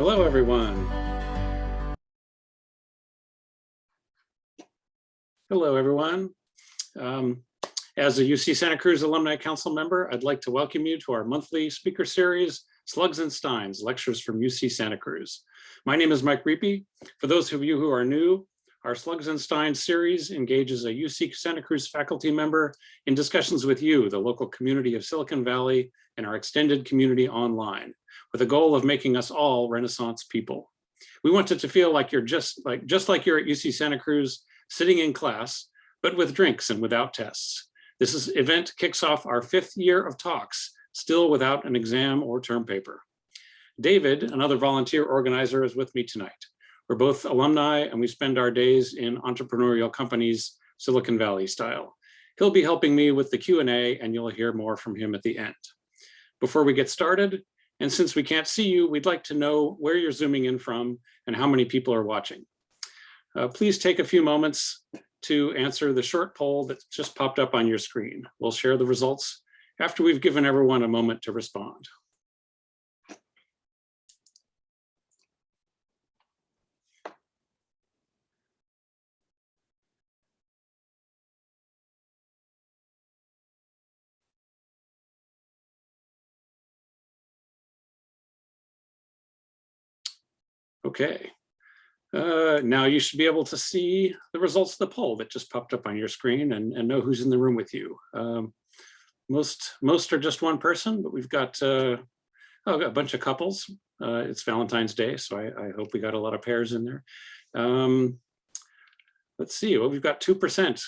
Hello, everyone. Hello, everyone. As a UC Santa Cruz Alumni Council member, I'd like to welcome you to our monthly speaker series, Slugs and Steins, Lectures from UC Santa Cruz. My name is Mike Reapy. For those of you who are new, our Slugs and Steins series engages a UC Santa Cruz faculty member in discussions with you, the local community of Silicon Valley, and our extended community online, with the goal of making us all Renaissance people. We want it to feel like you're just like you're at UC Santa Cruz, sitting in class, but with drinks and without tests. This event kicks off our 5th year of talks, still without an exam or term paper. David, another volunteer organizer, is with me tonight. We're both alumni and we spend our days in entrepreneurial companies, Silicon Valley style. He'll be helping me with the Q&A and you'll hear more from him at the end. Before we get started, and since we can't see you, we'd like to know where you're zooming in from and how many people are watching. Please take a few moments to answer the short poll that just popped up on your screen. We'll share the results after we've given everyone a moment to respond. Okay. Now you should be able to see the results of the poll that just popped up on your screen and know who's in the room with you. Most are just one person, but we've got a bunch of couples. It's Valentine's Day, so I hope we got a lot of pairs in there. Let's see, well, we've got 2%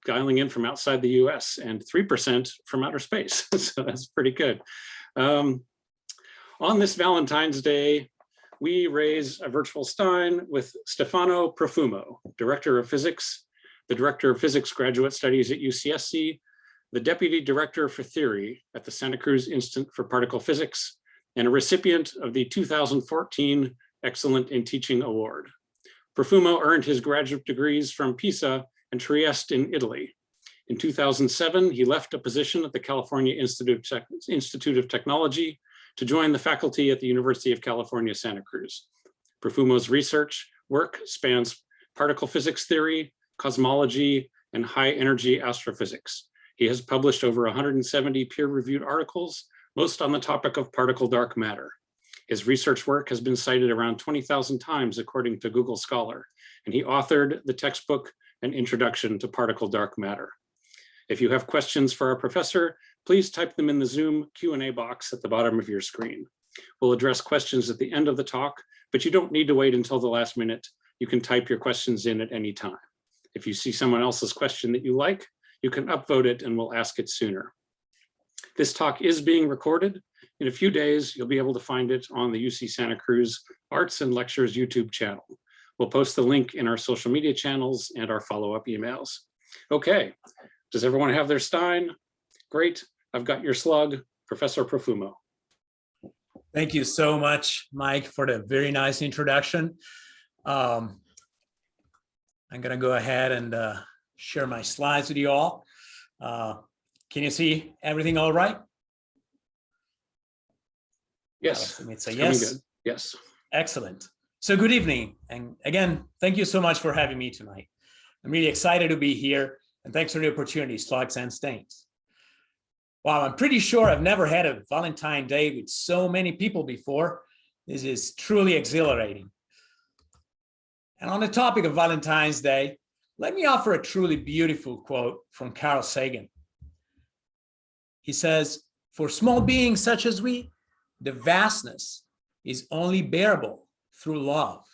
dialing in from outside the US and 3% from outer space, so that's pretty good. On this Valentine's Day, we raise a virtual Stein with Stefano Profumo, Director of Physics, the Director of Physics Graduate Studies at UCSC, the Deputy Director for Theory at the Santa Cruz Institute for Particle Physics, and a recipient of the 2014 Excellent in Teaching Award. Profumo earned his graduate degrees from Pisa and Trieste in Italy. In 2007, he left a position at the California Institute of Technology to join the faculty at the University of California, Santa Cruz. Profumo's research work spans particle physics theory, cosmology, and high energy astrophysics. He has published over 170 peer-reviewed articles, most on the topic of particle dark matter. His research work has been cited around 20,000 times according to Google Scholar, and he authored the textbook An Introduction to Particle Dark Matter. If you have questions for our professor, please type them in the Zoom Q&A box at the bottom of your screen. We'll address questions at the end of the talk, but you don't need to wait until the last minute. You can type your questions in at any time. If you see someone else's question that you like, you can upvote it and we'll ask it sooner. This talk is being recorded. In a few days, you'll be able to find it on the UC Santa Cruz Arts and Lectures YouTube channel. We'll post the link in our social media channels and our follow-up emails. Okay, does everyone have their Stein? Great, I've got your slug, Professor Profumo. Thank you so much, Mike, for the very nice introduction. I'm gonna go ahead and share my slides with you all. Can you see everything all right? Yes, Let me say yes. Good. Yes. Excellent. So good evening. And again, thank you so much for having me tonight. I'm really excited to be here. And thanks for the opportunity, Slugs and Steins. Wow, I'm pretty sure I've never had a Valentine's Day with so many people before. This is truly exhilarating. And on the topic of Valentine's Day, let me offer a truly beautiful quote from Carl Sagan. He says, "For small beings such as we, the vastness is only bearable through love."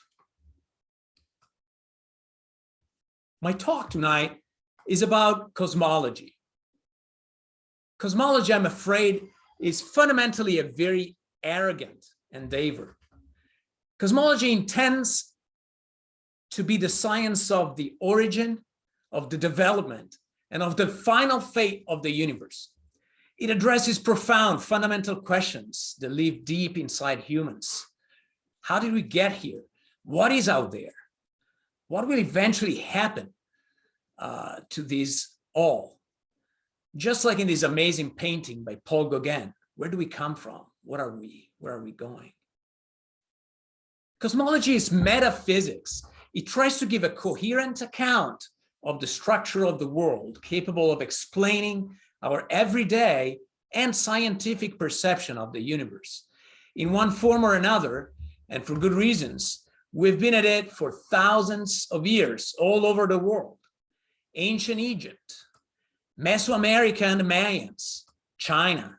My talk tonight is about cosmology. Cosmology, I'm afraid, is fundamentally a very arrogant endeavor. Cosmology intends to be the science of the origin, of the development, and of the final fate of the universe. It addresses profound, fundamental questions that live deep inside humans. How did we get here? What is out there? What will eventually happen to this all? Just like in this amazing painting by Paul Gauguin, where do we come from? What are we? Where are we going? Cosmology is metaphysics. It tries to give a coherent account of the structure of the world, capable of explaining our everyday and scientific perception of the universe. In one form or another, and for good reasons, we've been at it for thousands of years all over the world. Ancient Egypt, Mesoamerica and the Mayans, China,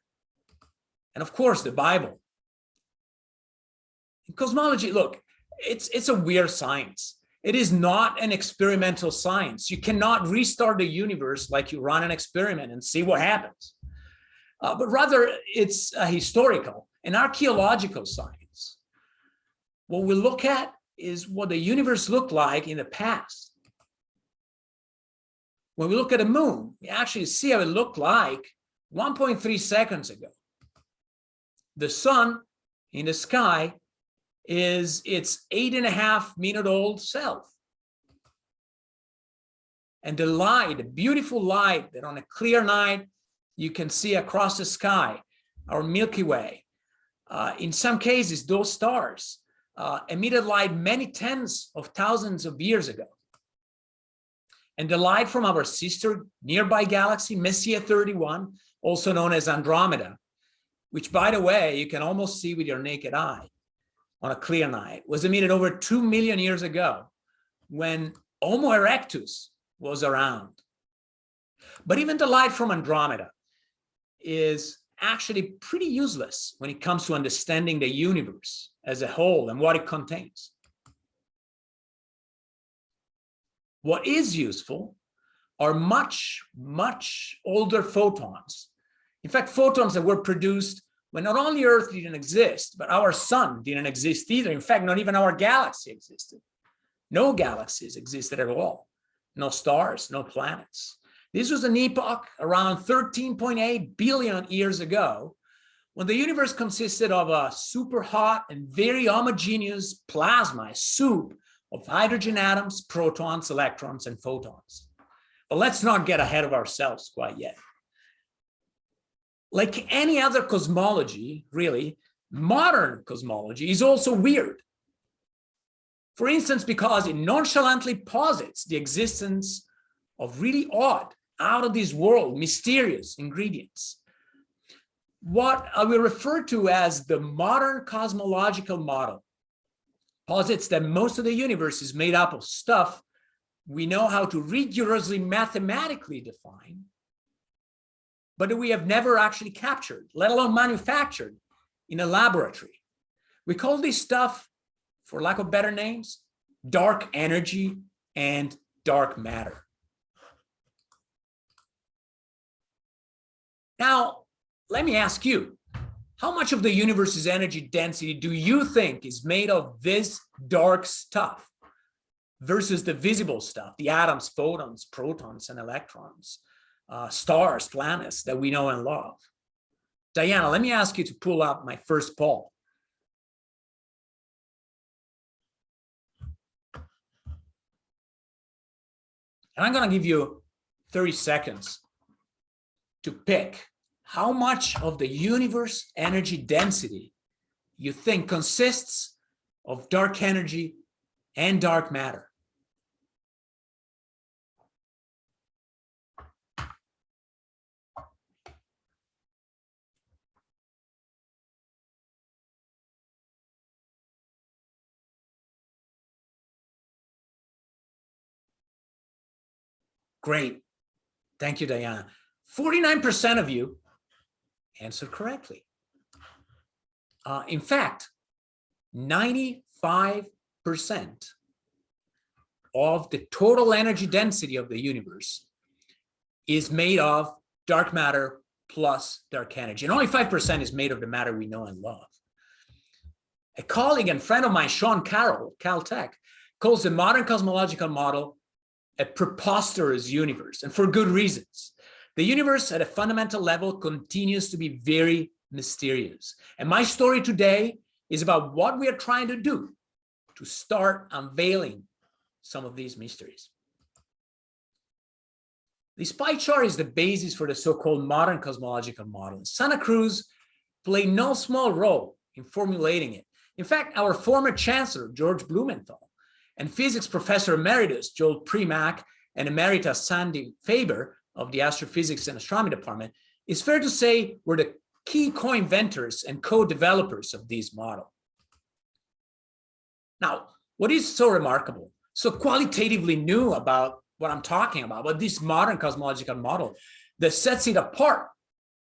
and of course the Bible. In cosmology, look, it's a weird science. It is not an experimental science. You cannot restart the universe like you run an experiment and see what happens. But rather, it's a historical and archaeological science. What we look at is what the universe looked like in the past. When we look at the moon, we actually see how it looked like 1.3 seconds ago. The sun in the sky is its 8.5-minute-old self. And the light, the beautiful light that on a clear night you can see across the sky, our Milky Way. In some cases, those stars emitted light many tens of thousands of years ago. And the light from our sister nearby galaxy, Messier 31, also known as Andromeda, which, by the way, you can almost see with your naked eye on a clear night, was emitted over 2 million years ago when Homo erectus was around. But even the light from Andromeda is actually pretty useless when it comes to understanding the universe as a whole and what it contains. What is useful are much, much older photons. In fact, photons that were produced when not only Earth didn't exist, but our sun didn't exist either. In fact, not even our galaxy existed. No galaxies existed at all. No stars, no planets. This was an epoch around 13.8 billion years ago, when the universe consisted of a super hot and very homogeneous plasma, a soup of hydrogen atoms, protons, electrons, and photons. But let's not get ahead of ourselves quite yet. Like any other cosmology, really, modern cosmology is also weird. For instance, because it nonchalantly posits the existence of really odd, out of this world, mysterious ingredients. What I will refer to as the modern cosmological model posits that most of the universe is made up of stuff we know how to rigorously mathematically define, but that we have never actually captured, let alone manufactured in a laboratory. We call this stuff, for lack of better names, dark energy and dark matter. Now, let me ask you, how much of the universe's energy density do you think is made of this dark stuff versus the visible stuff, the atoms, photons, protons, and electrons, stars, planets that we know and love? Diana, let me ask you to pull up my first poll. And I'm going to give you 30 seconds to pick how much of the universe energy density you think consists of dark energy and dark matter. Great. Thank you, Diana. 49% of you answered correctly. In fact, 95% of the total energy density of the universe is made of dark matter plus dark energy. And only 5% is made of the matter we know and love. A colleague and friend of mine, Sean Carroll, Caltech, calls the modern cosmological model a preposterous universe, and for good reasons. The universe at a fundamental level continues to be very mysterious. And my story today is about what we are trying to do to start unveiling some of these mysteries. This pie chart is the basis for the so-called modern cosmological model. Santa Cruz played no small role in formulating it. In fact, our former chancellor, George Blumenthal, and physics professor emeritus, Joel Primack, and emerita Sandy Faber of the Astrophysics and Astronomy Department, it's fair to say were the key co-inventors and co-developers of this model. Now, what is so remarkable, so qualitatively new about what I'm talking about this modern cosmological model that sets it apart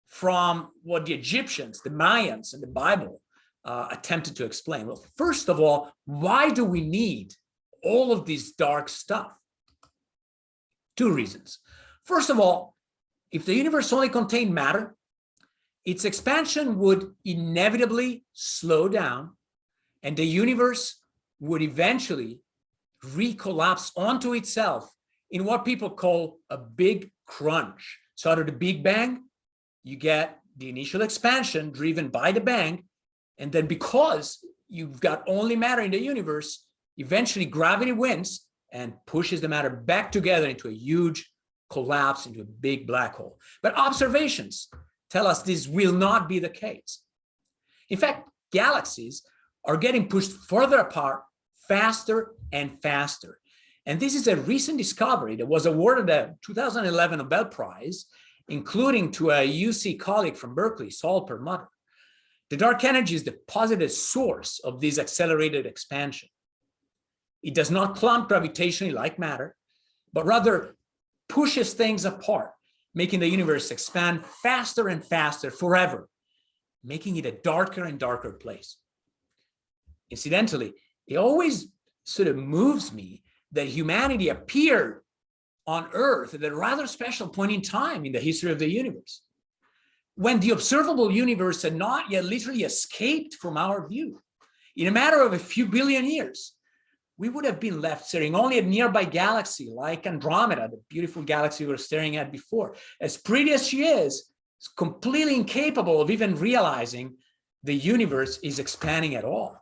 from what the Egyptians, the Mayans, and the Bible attempted to explain? Well, first of all, why do we need all of this dark stuff? Two reasons. First of all, if the universe only contained matter, its expansion would inevitably slow down, and the universe would eventually recollapse onto itself in what people call a big crunch. So out of the Big Bang, you get the initial expansion driven by the bang, and then because you've got only matter in the universe, eventually gravity wins and pushes the matter back together into a huge collapse, into a big black hole. But observations tell us this will not be the case. In fact, galaxies are getting pushed further apart faster and faster. And this is a recent discovery that was awarded a 2011 Nobel Prize, including to a UC colleague from Berkeley, Saul Perlmutter. The dark energy is the positive source of this accelerated expansion. It does not clump gravitationally like matter, but rather pushes things apart, making the universe expand faster and faster forever, making it a darker and darker place. Incidentally, it always sort of moves me that humanity appeared on Earth at a rather special point in time in the history of the universe, when the observable universe had not yet literally escaped from our view. In a matter of a few billion years, we would have been left staring only at nearby galaxy like Andromeda, the beautiful galaxy we were staring at before. As pretty as she is completely incapable of even realizing the universe is expanding at all.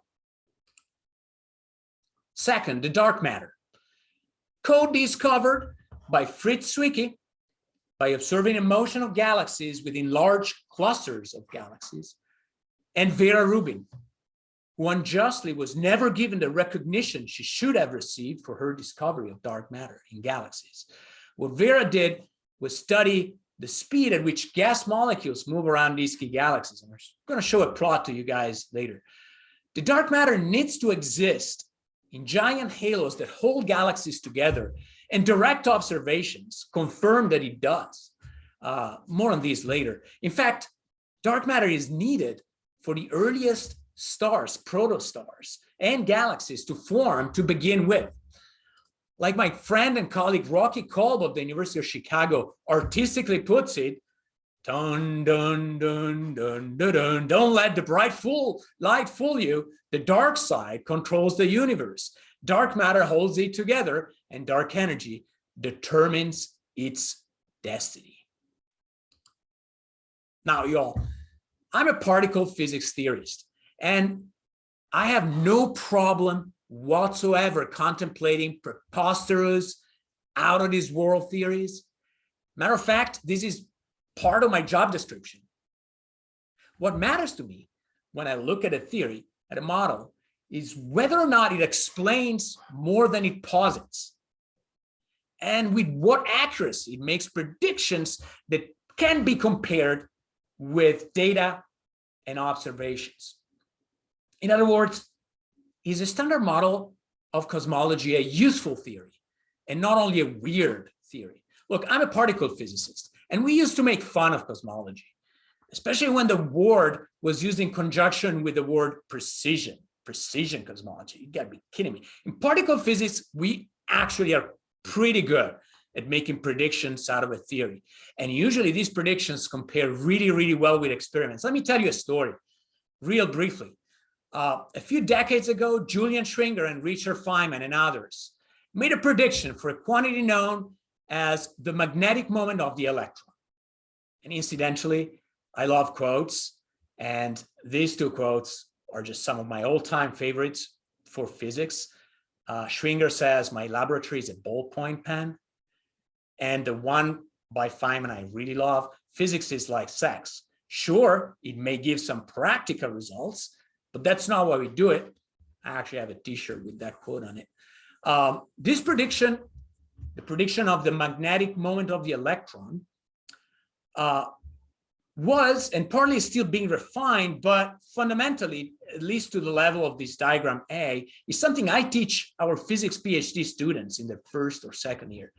Second, the dark matter. Co-discovered by Fritz Zwicky by observing the motion of galaxies within large clusters of galaxies, and Vera Rubin, who unjustly was never given the recognition she should have received for her discovery of dark matter in galaxies. What Vera did was study the speed at which gas molecules move around these key galaxies. And we're going to show a plot to you guys later. The dark matter needs to exist in giant halos that hold galaxies together, and direct observations confirm that it does. More on these later. In fact, dark matter is needed for the earliest stars, protostars, and galaxies to form to begin with. Like my friend and colleague Rocky Kolb of the University of Chicago artistically puts it, dun, dun, dun, dun, dun, dun. Don't let the bright light fool you. The dark side controls the universe. Dark matter holds it together, and dark energy determines its destiny. Now, y'all, I'm a particle physics theorist, and I have no problem whatsoever contemplating preposterous, out of this world theories. Matter of fact, this is part of my job description. What matters to me when I look at a theory, at a model, is whether or not it explains more than it posits, and with what accuracy it makes predictions that can be compared with data and observations. In other words, is a standard model of cosmology a useful theory and not only a weird theory? Look, I'm a particle physicist, and we used to make fun of cosmology, especially when the word was used in conjunction with the word precision cosmology. You gotta be kidding me. In particle physics, we actually are pretty good at making predictions out of a theory. And usually these predictions compare really, really well with experiments. Let me tell you a story real briefly. A few decades ago, Julian Schwinger and Richard Feynman and others made a prediction for a quantity known as the magnetic moment of the electron. And incidentally, I love quotes, and these two quotes are just some of my all-time favorites for physics. Schwinger says, "My laboratory is a ballpoint pen." And the one by Feynman I really love, "Physics is like sex. Sure, it may give some practical results, but that's not why we do it. I actually have a t-shirt with that quote on it. This prediction, the prediction of the magnetic moment of the electron, was and partly is still being refined, but fundamentally, at least to the level of this diagram A, is something I teach our physics PhD students in the first or second year.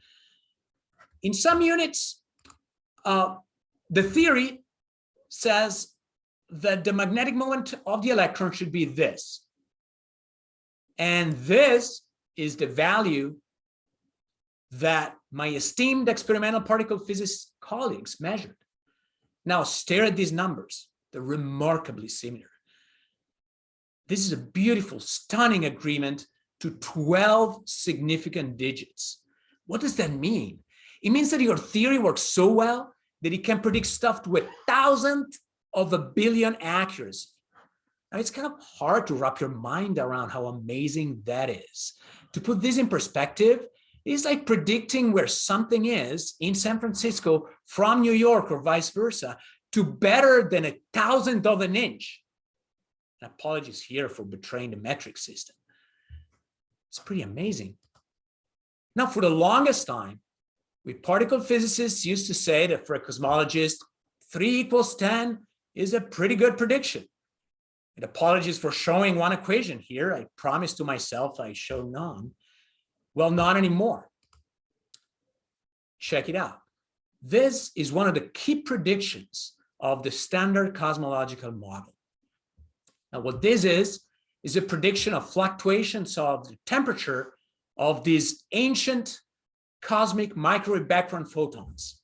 In some units, the theory says that the magnetic moment of the electron should be this. And this is the value that my esteemed experimental particle physics colleagues measured. Now stare at these numbers. They're remarkably similar. This is a beautiful, stunning agreement to 12 significant digits. What does that mean? It means that your theory works so well that it can predict stuff to 1,000th of a billion accuracy. Now, it's kind of hard to wrap your mind around how amazing that is. To put this in perspective, it's like predicting where something is in San Francisco from New York or vice versa to better than 1,000th of an inch. And apologies here for betraying the metric system. It's pretty amazing. Now, for the longest time, we particle physicists used to say that for a cosmologist, 3 = 10 is a pretty good prediction. And apologies for showing one equation here. I promised to myself I show none. Well, not anymore. Check it out. This is one of the key predictions of the standard cosmological model. Now, what this is a prediction of fluctuations of the temperature of these ancient cosmic microwave background photons.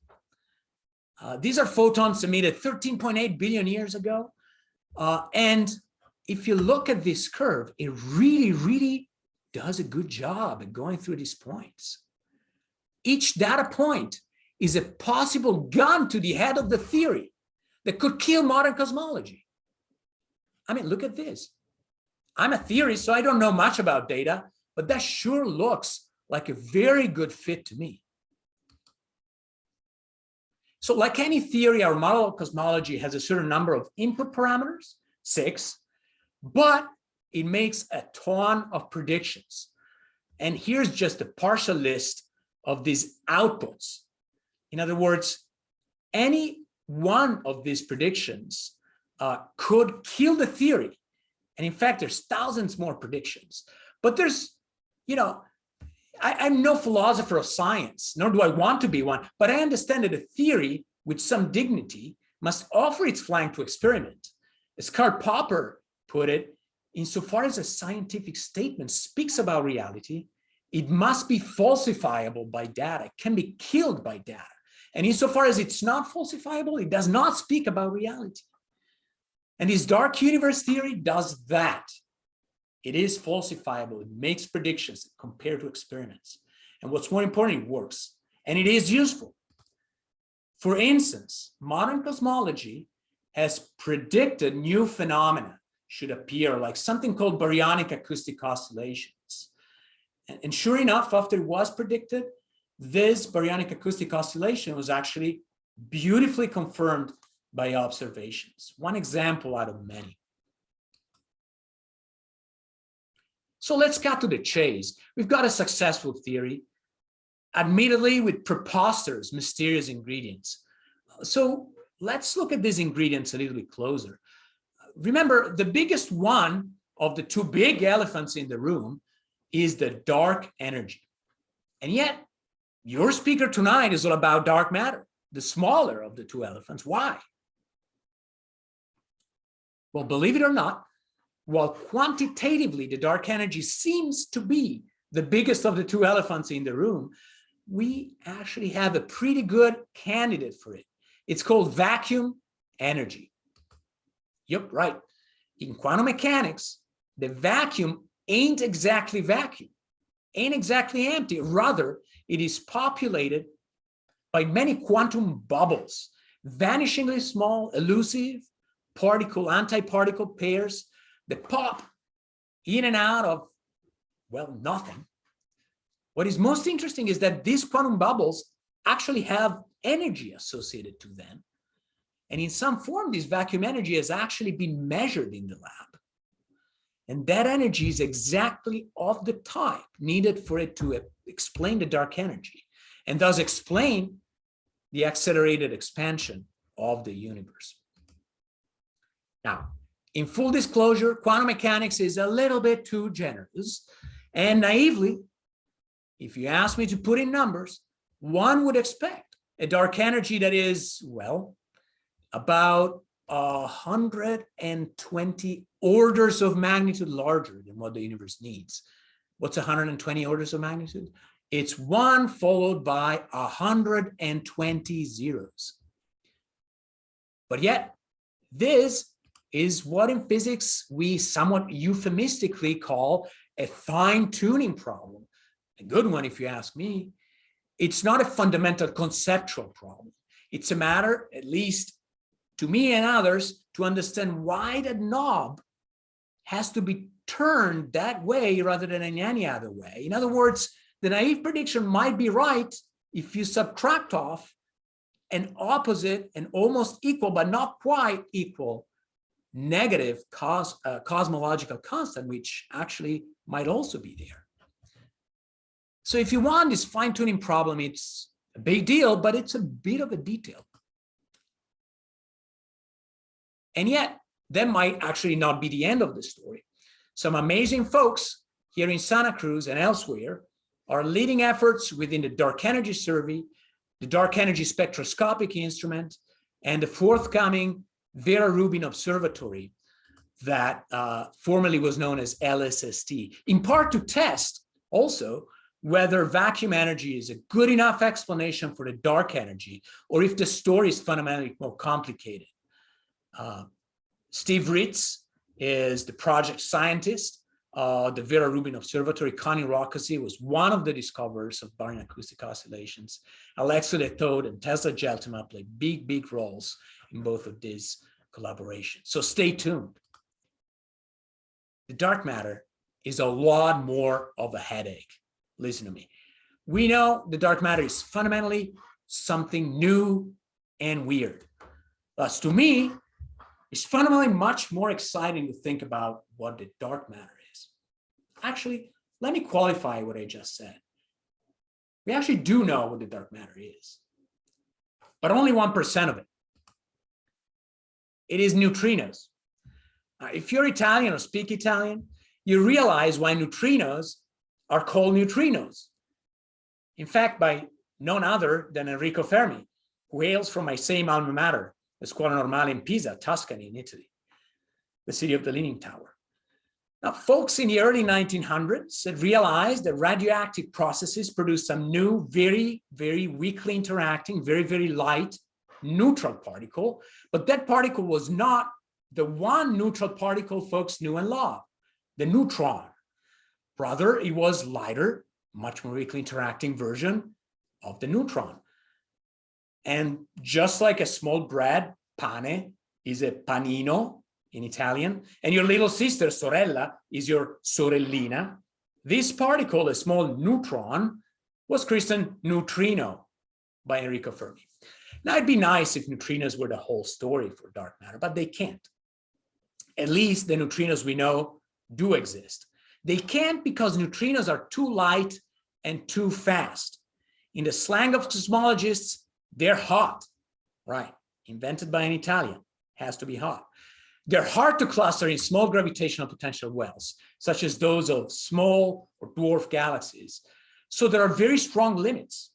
These are photons emitted 13.8 billion years ago. And if you look at this curve, it really does a good job at going through these points. Each data point is a possible gun to the head of the theory that could kill modern cosmology. I mean, look at this. I'm a theorist, so I don't know much about data, but that sure looks like a very good fit to me. So like any theory, our model of cosmology has a certain number of input parameters, 6, but it makes a ton of predictions. And here's just a partial list of these outputs. In other words, any one of these predictions could kill the theory. And in fact, there's thousands more predictions. But there's, I'm no philosopher of science, nor do I want to be one, but I understand that a theory with some dignity must offer its flank to experiment. As Karl Popper put it, insofar as a scientific statement speaks about reality, it must be falsifiable by data, it can be killed by data. And insofar as it's not falsifiable, it does not speak about reality. And this dark universe theory does that. It is falsifiable, it makes predictions compared to experiments. And what's more important, it works. And it is useful. For instance, modern cosmology has predicted new phenomena should appear, like something called baryonic acoustic oscillations. And sure enough, after it was predicted, this baryonic acoustic oscillation was actually beautifully confirmed by observations. One example out of many. So let's cut to the chase. We've got a successful theory, admittedly with preposterous, mysterious ingredients. So let's look at these ingredients a little bit closer. Remember, the biggest one of the two big elephants in the room is the dark energy. And yet, your speaker tonight is all about dark matter, the smaller of the two elephants. Why? Well, believe it or not, while quantitatively the dark energy seems to be the biggest of the two elephants in the room, we actually have a pretty good candidate for it. It's called vacuum energy. Yep, right. In quantum mechanics, the vacuum ain't exactly vacuum, ain't exactly empty. Rather, it is populated by many quantum bubbles, vanishingly small, elusive particle, anti-particle pairs that pop in and out of, well, nothing. What is most interesting is that these quantum bubbles actually have energy associated to them. And in some form, this vacuum energy has actually been measured in the lab. And that energy is exactly of the type needed for it to explain the dark energy and thus explain the accelerated expansion of the universe. Now, in full disclosure, quantum mechanics is a little bit too generous, and naively, if you ask me to put in numbers, one would expect a dark energy that is, well, about 120 orders of magnitude larger than what the universe needs. What's 120 orders of magnitude? It's 1 followed by 120 zeros. But yet, this is what in physics we somewhat euphemistically call a fine-tuning problem. A good one, if you ask me. It's not a fundamental conceptual problem. It's a matter, at least to me and others, to understand why the knob has to be turned that way rather than in any other way. In other words, the naive prediction might be right if you subtract off an opposite and almost equal, but not quite equal, negative cosmological constant, which actually might also be there. So if you want this fine-tuning problem, it's a big deal, but it's a bit of a detail. And yet, that might actually not be the end of the story. Some amazing folks here in Santa Cruz and elsewhere are leading efforts within the Dark Energy Survey, the Dark Energy Spectroscopic Instrument, and the forthcoming Vera Rubin Observatory that formerly was known as LSST, in part to test also whether vacuum energy is a good enough explanation for the dark energy, or if the story is fundamentally more complicated. Steve Ritz is the project scientist. The Vera Rubin Observatory. Connie Roccazy was one of the discoverers of baryon acoustic oscillations. Alexo de Tode and Tesla Geltima played big roles in both of these collaborations. So stay tuned. The dark matter is a lot more of a headache. Listen to me. We know the dark matter is fundamentally something new and weird. Thus, to me, it's fundamentally much more exciting to think about what the dark matter is. Actually, let me qualify what I just said. We actually do know what the dark matter is, but only 1% of it. It is neutrinos. If you're Italian or speak Italian, you realize why neutrinos are called neutrinos. In fact, by none other than Enrico Fermi, who hails from my same alma mater, the Scuola Normale in Pisa, Tuscany in Italy, the city of the Leaning Tower. Now, folks in the early 1900s had realized that radioactive processes produce some new, very weakly interacting, very light neutral particle, but that particle was not the one neutral particle folks knew and loved, the neutron. Rather, it was lighter, much more weakly interacting version of the neutron. And just like a small bread, pane is a panino in Italian, and your little sister, sorella, is your sorellina, this particle, a small neutron, was christened neutrino by Enrico Fermi. Now, it'd be nice if neutrinos were the whole story for dark matter, but they can't. At least the neutrinos we know do exist. They can't because neutrinos are too light and too fast. In the slang of cosmologists, they're hot, right? Invented by an Italian, has to be hot. They're hard to cluster in small gravitational potential wells, such as those of small or dwarf galaxies. So there are very strong limits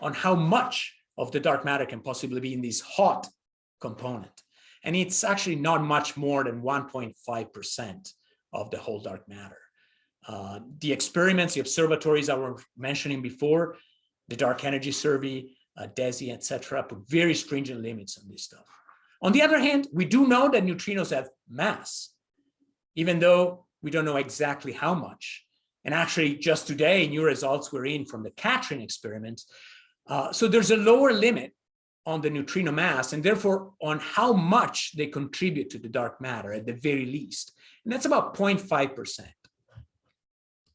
on how much of the dark matter can possibly be in this hot component. And it's actually not much more than 1.5% of the whole dark matter. The experiments, the observatories I was mentioning before, the Dark Energy Survey, DESI, etc., put very stringent limits on this stuff. On the other hand, we do know that neutrinos have mass, even though we don't know exactly how much. And actually, just today, new results were in from the Katrin experiment. So there's a lower limit on the neutrino mass, and therefore on how much they contribute to the dark matter at the very least. And that's about 0.5%.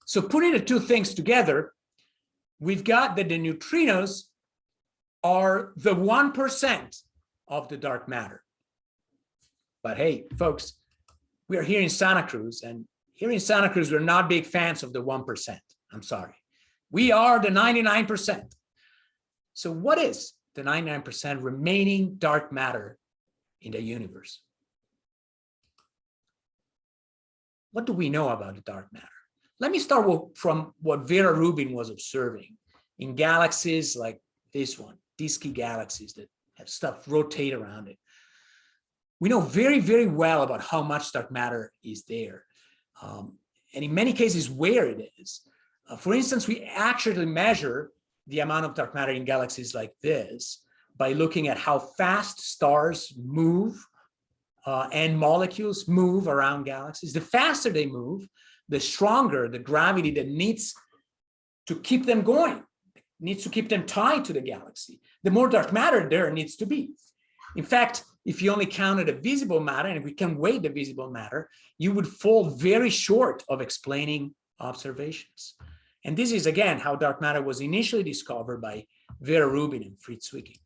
So putting the two things together, we've got that the neutrinos are the 1% of the dark matter. But hey, folks, we are here in Santa Cruz, and here in Santa Cruz, we're not big fans of the 1%. I'm sorry. We are the 99%. So what is the 99% remaining dark matter in the universe? What do we know about the dark matter? Let me start from what Vera Rubin was observing in galaxies like this one, disky galaxies that have stuff rotate around it. We know very, very well about how much dark matter is there. And in many cases, where it is. For instance, we actually measure the amount of dark matter in galaxies like this by looking at how fast stars move and molecules move around galaxies. The faster they move, the stronger the gravity that needs to keep them going, needs to keep them tied to the galaxy. The more dark matter there needs to be. In fact, if you only counted the visible matter, and if we can weigh the visible matter, you would fall very short of explaining observations. And this is, again, how dark matter was initially discovered by Vera Rubin and Fritz Zwicky.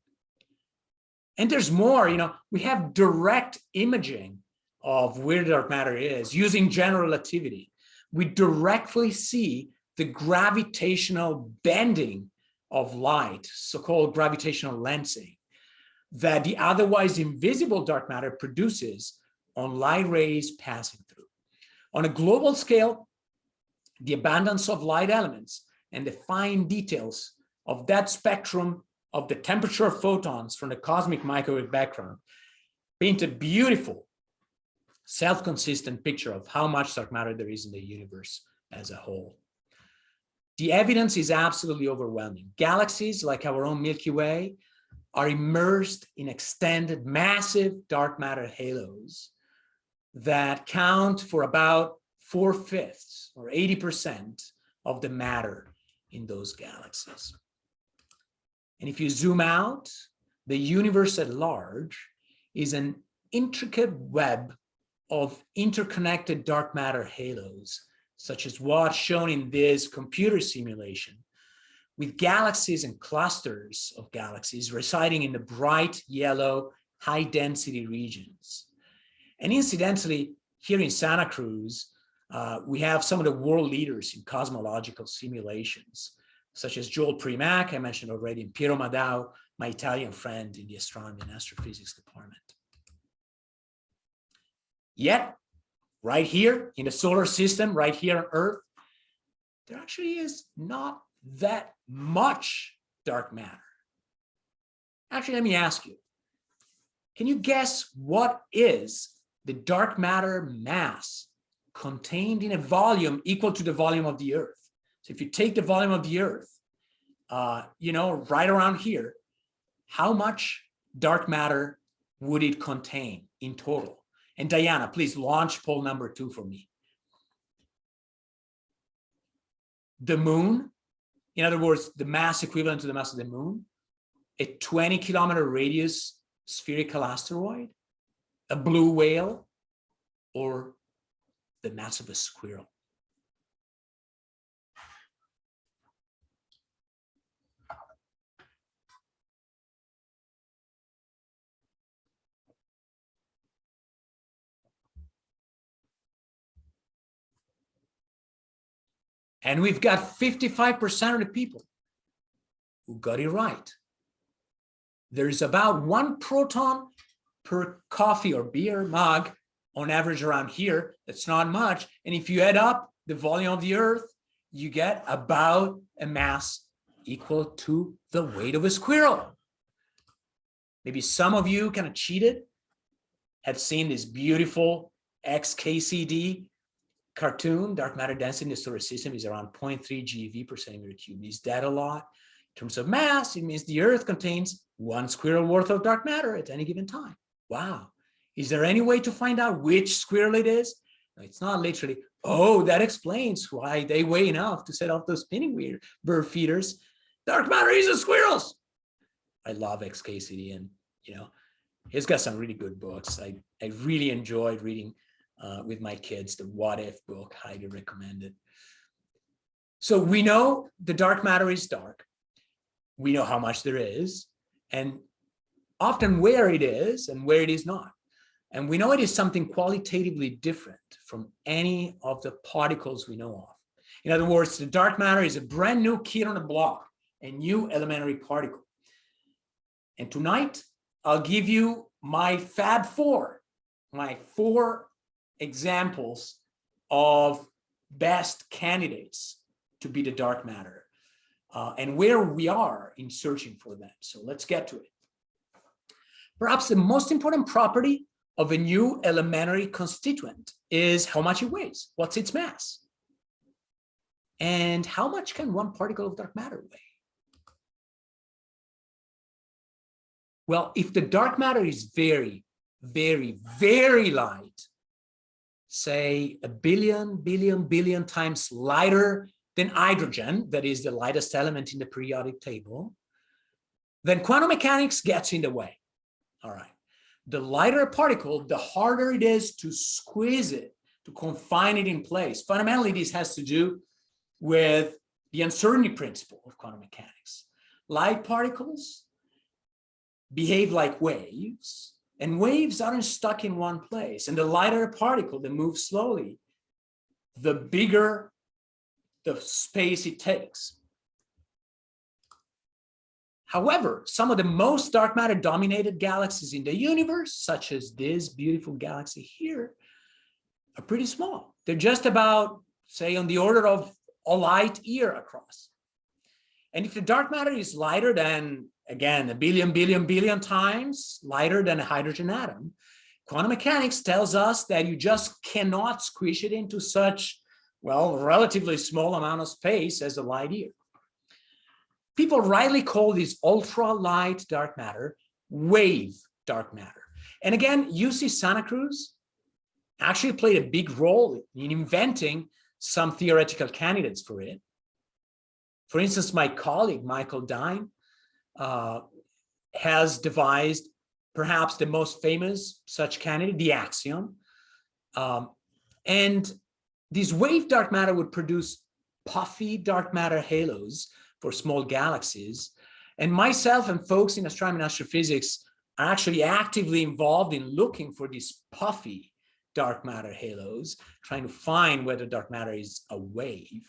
And there's more, we have direct imaging of where dark matter is using general relativity. We directly see the gravitational bending of light, so-called gravitational lensing, that the otherwise invisible dark matter produces on light rays passing through. On a global scale, the abundance of light elements and the fine details of that spectrum of the temperature of photons from the cosmic microwave background paint a beautiful, self-consistent picture of how much dark matter there is in the universe as a whole. The evidence is absolutely overwhelming. Galaxies like our own Milky Way are immersed in extended, massive dark matter halos that count for about 4/5 or 80% of the matter in those galaxies. And if you zoom out, the universe at large is an intricate web of interconnected dark matter halos, such as what's shown in this computer simulation, with galaxies and clusters of galaxies residing in the bright yellow, high density regions. And incidentally, here in Santa Cruz, we have some of the world leaders in cosmological simulations, such as Joel Primack, I mentioned already, and Piero Madao, my Italian friend in the astronomy and astrophysics department. Yet, right here in the solar system, right here on Earth, there actually is not that much dark matter. Actually, let me ask you, can you guess what is the dark matter mass contained in a volume equal to the volume of the Earth? So if you take the volume of the Earth, right around here, how much dark matter would it contain in total? And Diana, please launch poll number 2 for me. The moon, in other words, the mass equivalent to the mass of the moon, a 20-kilometer radius spherical asteroid, a blue whale, or the mass of a squirrel? And we've got 55% of the people who got it right. There's about 1 proton per coffee or beer mug on average around here. That's not much. And if you add up the volume of the Earth, you get about a mass equal to the weight of a squirrel. Maybe some of you kind of cheated, have seen this beautiful XKCD cartoon. Dark matter density in the solar system is around 0.3 GeV per centimeter cubed. Is that a lot? In terms of mass, it means the Earth contains 1 squirrel worth of dark matter at any given time. Wow. Is there any way to find out which squirrel it is? No, it's not literally, oh, that explains why they weigh enough to set off those spinning bird feeders. Dark matter is the squirrels. I love XKCD, and he's got some really good books. I really enjoyed reading with my kids the What If book, highly recommended. So we know the dark matter is dark. We know how much there is, and often where it is and where it is not. And we know it is something qualitatively different from any of the particles we know of. In other words, the dark matter is a brand new kid on the block, a new elementary particle. And tonight, I'll give you my Fab Four, my 4 examples of best candidates to be the dark matter, and where we are in searching for them. So let's get to it. Perhaps the most important property of a new elementary constituent is how much it weighs. What's its mass? And how much can one particle of dark matter weigh? Well, if the dark matter is very, very, very light, say a billion times lighter than hydrogen, that is the lightest element in the periodic table, then quantum mechanics gets in the way. All right. The lighter a particle, the harder it is to squeeze it, to confine it in place. Fundamentally, this has to do with the uncertainty principle of quantum mechanics. Light particles behave like waves, and waves aren't stuck in one place. And the lighter a particle that moves slowly, the bigger the space it takes. However, some of the most dark matter dominated galaxies in the universe, such as this beautiful galaxy here, are pretty small. They're just about, say, on the order of a light year across. And if the dark matter is lighter than, again, a billion times lighter than a hydrogen atom, quantum mechanics tells us that you just cannot squish it into such, well, relatively small amount of space as a light year. People rightly call this ultralight dark matter wave dark matter. And again, UC Santa Cruz actually played a big role in inventing some theoretical candidates for it. For instance, my colleague, Michael Dine, has devised perhaps the most famous such candidate, the axion. And this wave dark matter would produce puffy dark matter halos for small galaxies. And myself and folks in astronomy and astrophysics are actually actively involved in looking for these puffy dark matter halos, trying to find whether dark matter is a wave.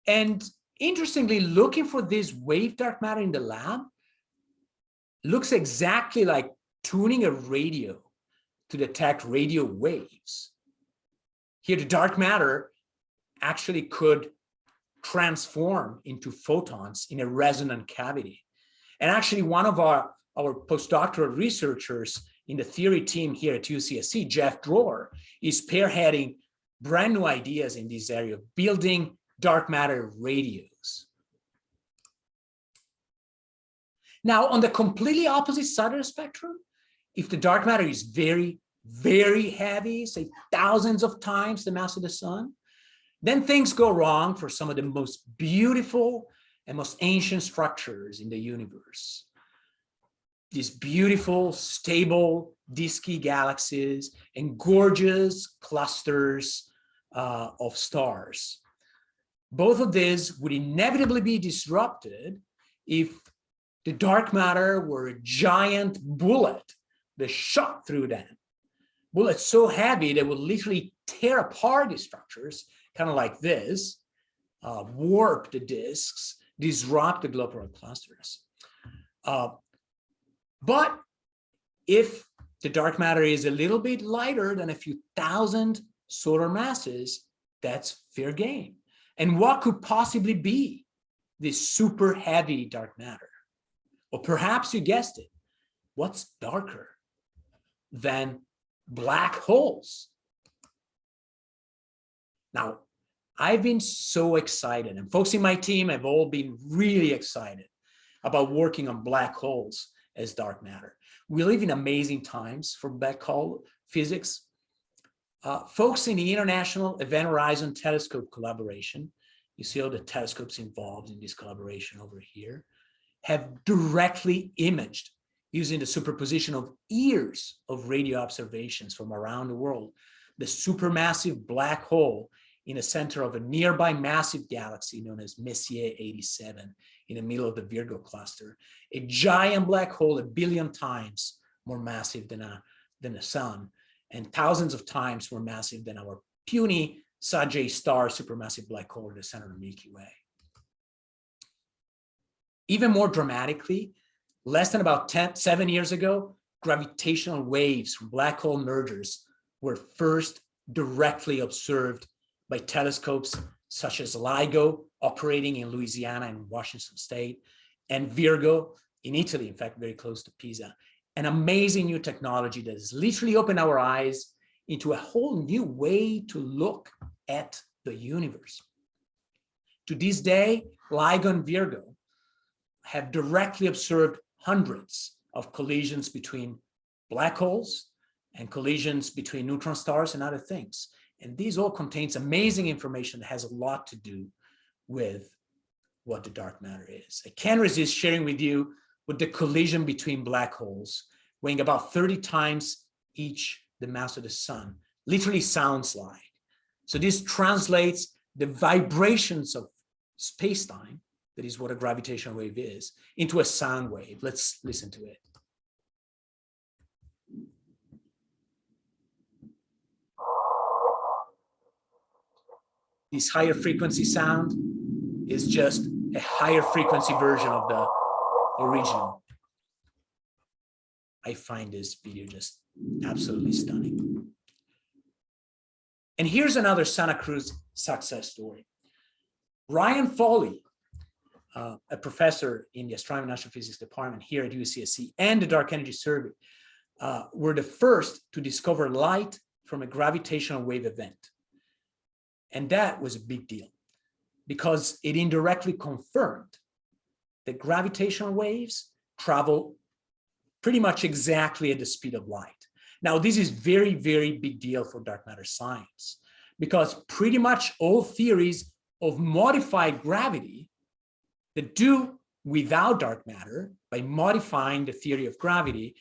And interestingly, looking for this wave dark matter in the lab looks exactly like tuning a radio to detect radio waves. Here, the dark matter actually could transform into photons in a resonant cavity. And actually, one of our postdoctoral researchers in the theory team here at UCSC, Jeff Dror, is spearheading brand new ideas in this area of building dark matter radios. Now, on the completely opposite side of the spectrum, if the dark matter is very, very heavy, say thousands of times the mass of the sun, then things go wrong for some of the most beautiful and most ancient structures in the universe. These beautiful, stable, disky galaxies and gorgeous clusters of stars. Both of these would inevitably be disrupted if the dark matter were a giant bullet that shot through them. Bullets so heavy they would literally tear apart the structures, kind of like this, warp the disks, disrupt the globular clusters. But if the dark matter is a little bit lighter than a few thousand solar masses, that's fair game. And what could possibly be this super heavy dark matter? Or perhaps you guessed it, what's darker than black holes? Now, I've been so excited, and folks in my team have all been really excited about working on black holes as dark matter. We live in amazing times for black hole physics. Folks in the International Event Horizon Telescope collaboration, you see all the telescopes involved in this collaboration over here, have directly imaged, using the superposition of years of radio observations from around the world, the supermassive black hole in the center of a nearby massive galaxy known as Messier 87 in the middle of the Virgo cluster, a giant black hole 1 billion times more massive than the sun, and thousands of times more massive than our puny Sag star supermassive black hole in the center of the Milky Way. Even more dramatically, less than about 7 years ago, gravitational waves from black hole mergers were first directly observed by telescopes such as LIGO, operating in Louisiana and Washington State, and Virgo in Italy, in fact, very close to Pisa. An amazing new technology that has literally opened our eyes into a whole new way to look at the universe. To this day, LIGO and Virgo have directly observed hundreds of collisions between black holes and collisions between neutron stars and other things. And these all contains amazing information that has a lot to do with what the dark matter is. I can't resist sharing with you what the collision between black holes, weighing about 30 times each the mass of the sun, literally sounds like. So this translates the vibrations of space-time, that is what a gravitational wave is, into a sound wave. Let's listen to it. This higher frequency sound is just a higher frequency version of the original. I find this video just absolutely stunning. And here's another Santa Cruz success story. Ryan Foley, a professor in the Astronomy and Astrophysics department here at UCSC and the Dark Energy Survey, were the first to discover light from a gravitational wave event. And that was a big deal because it indirectly confirmed that gravitational waves travel pretty much exactly at the speed of light. Now, this is very, very big deal for dark matter science because pretty much all theories of modified gravity that do without dark matter, by modifying the theory of gravity,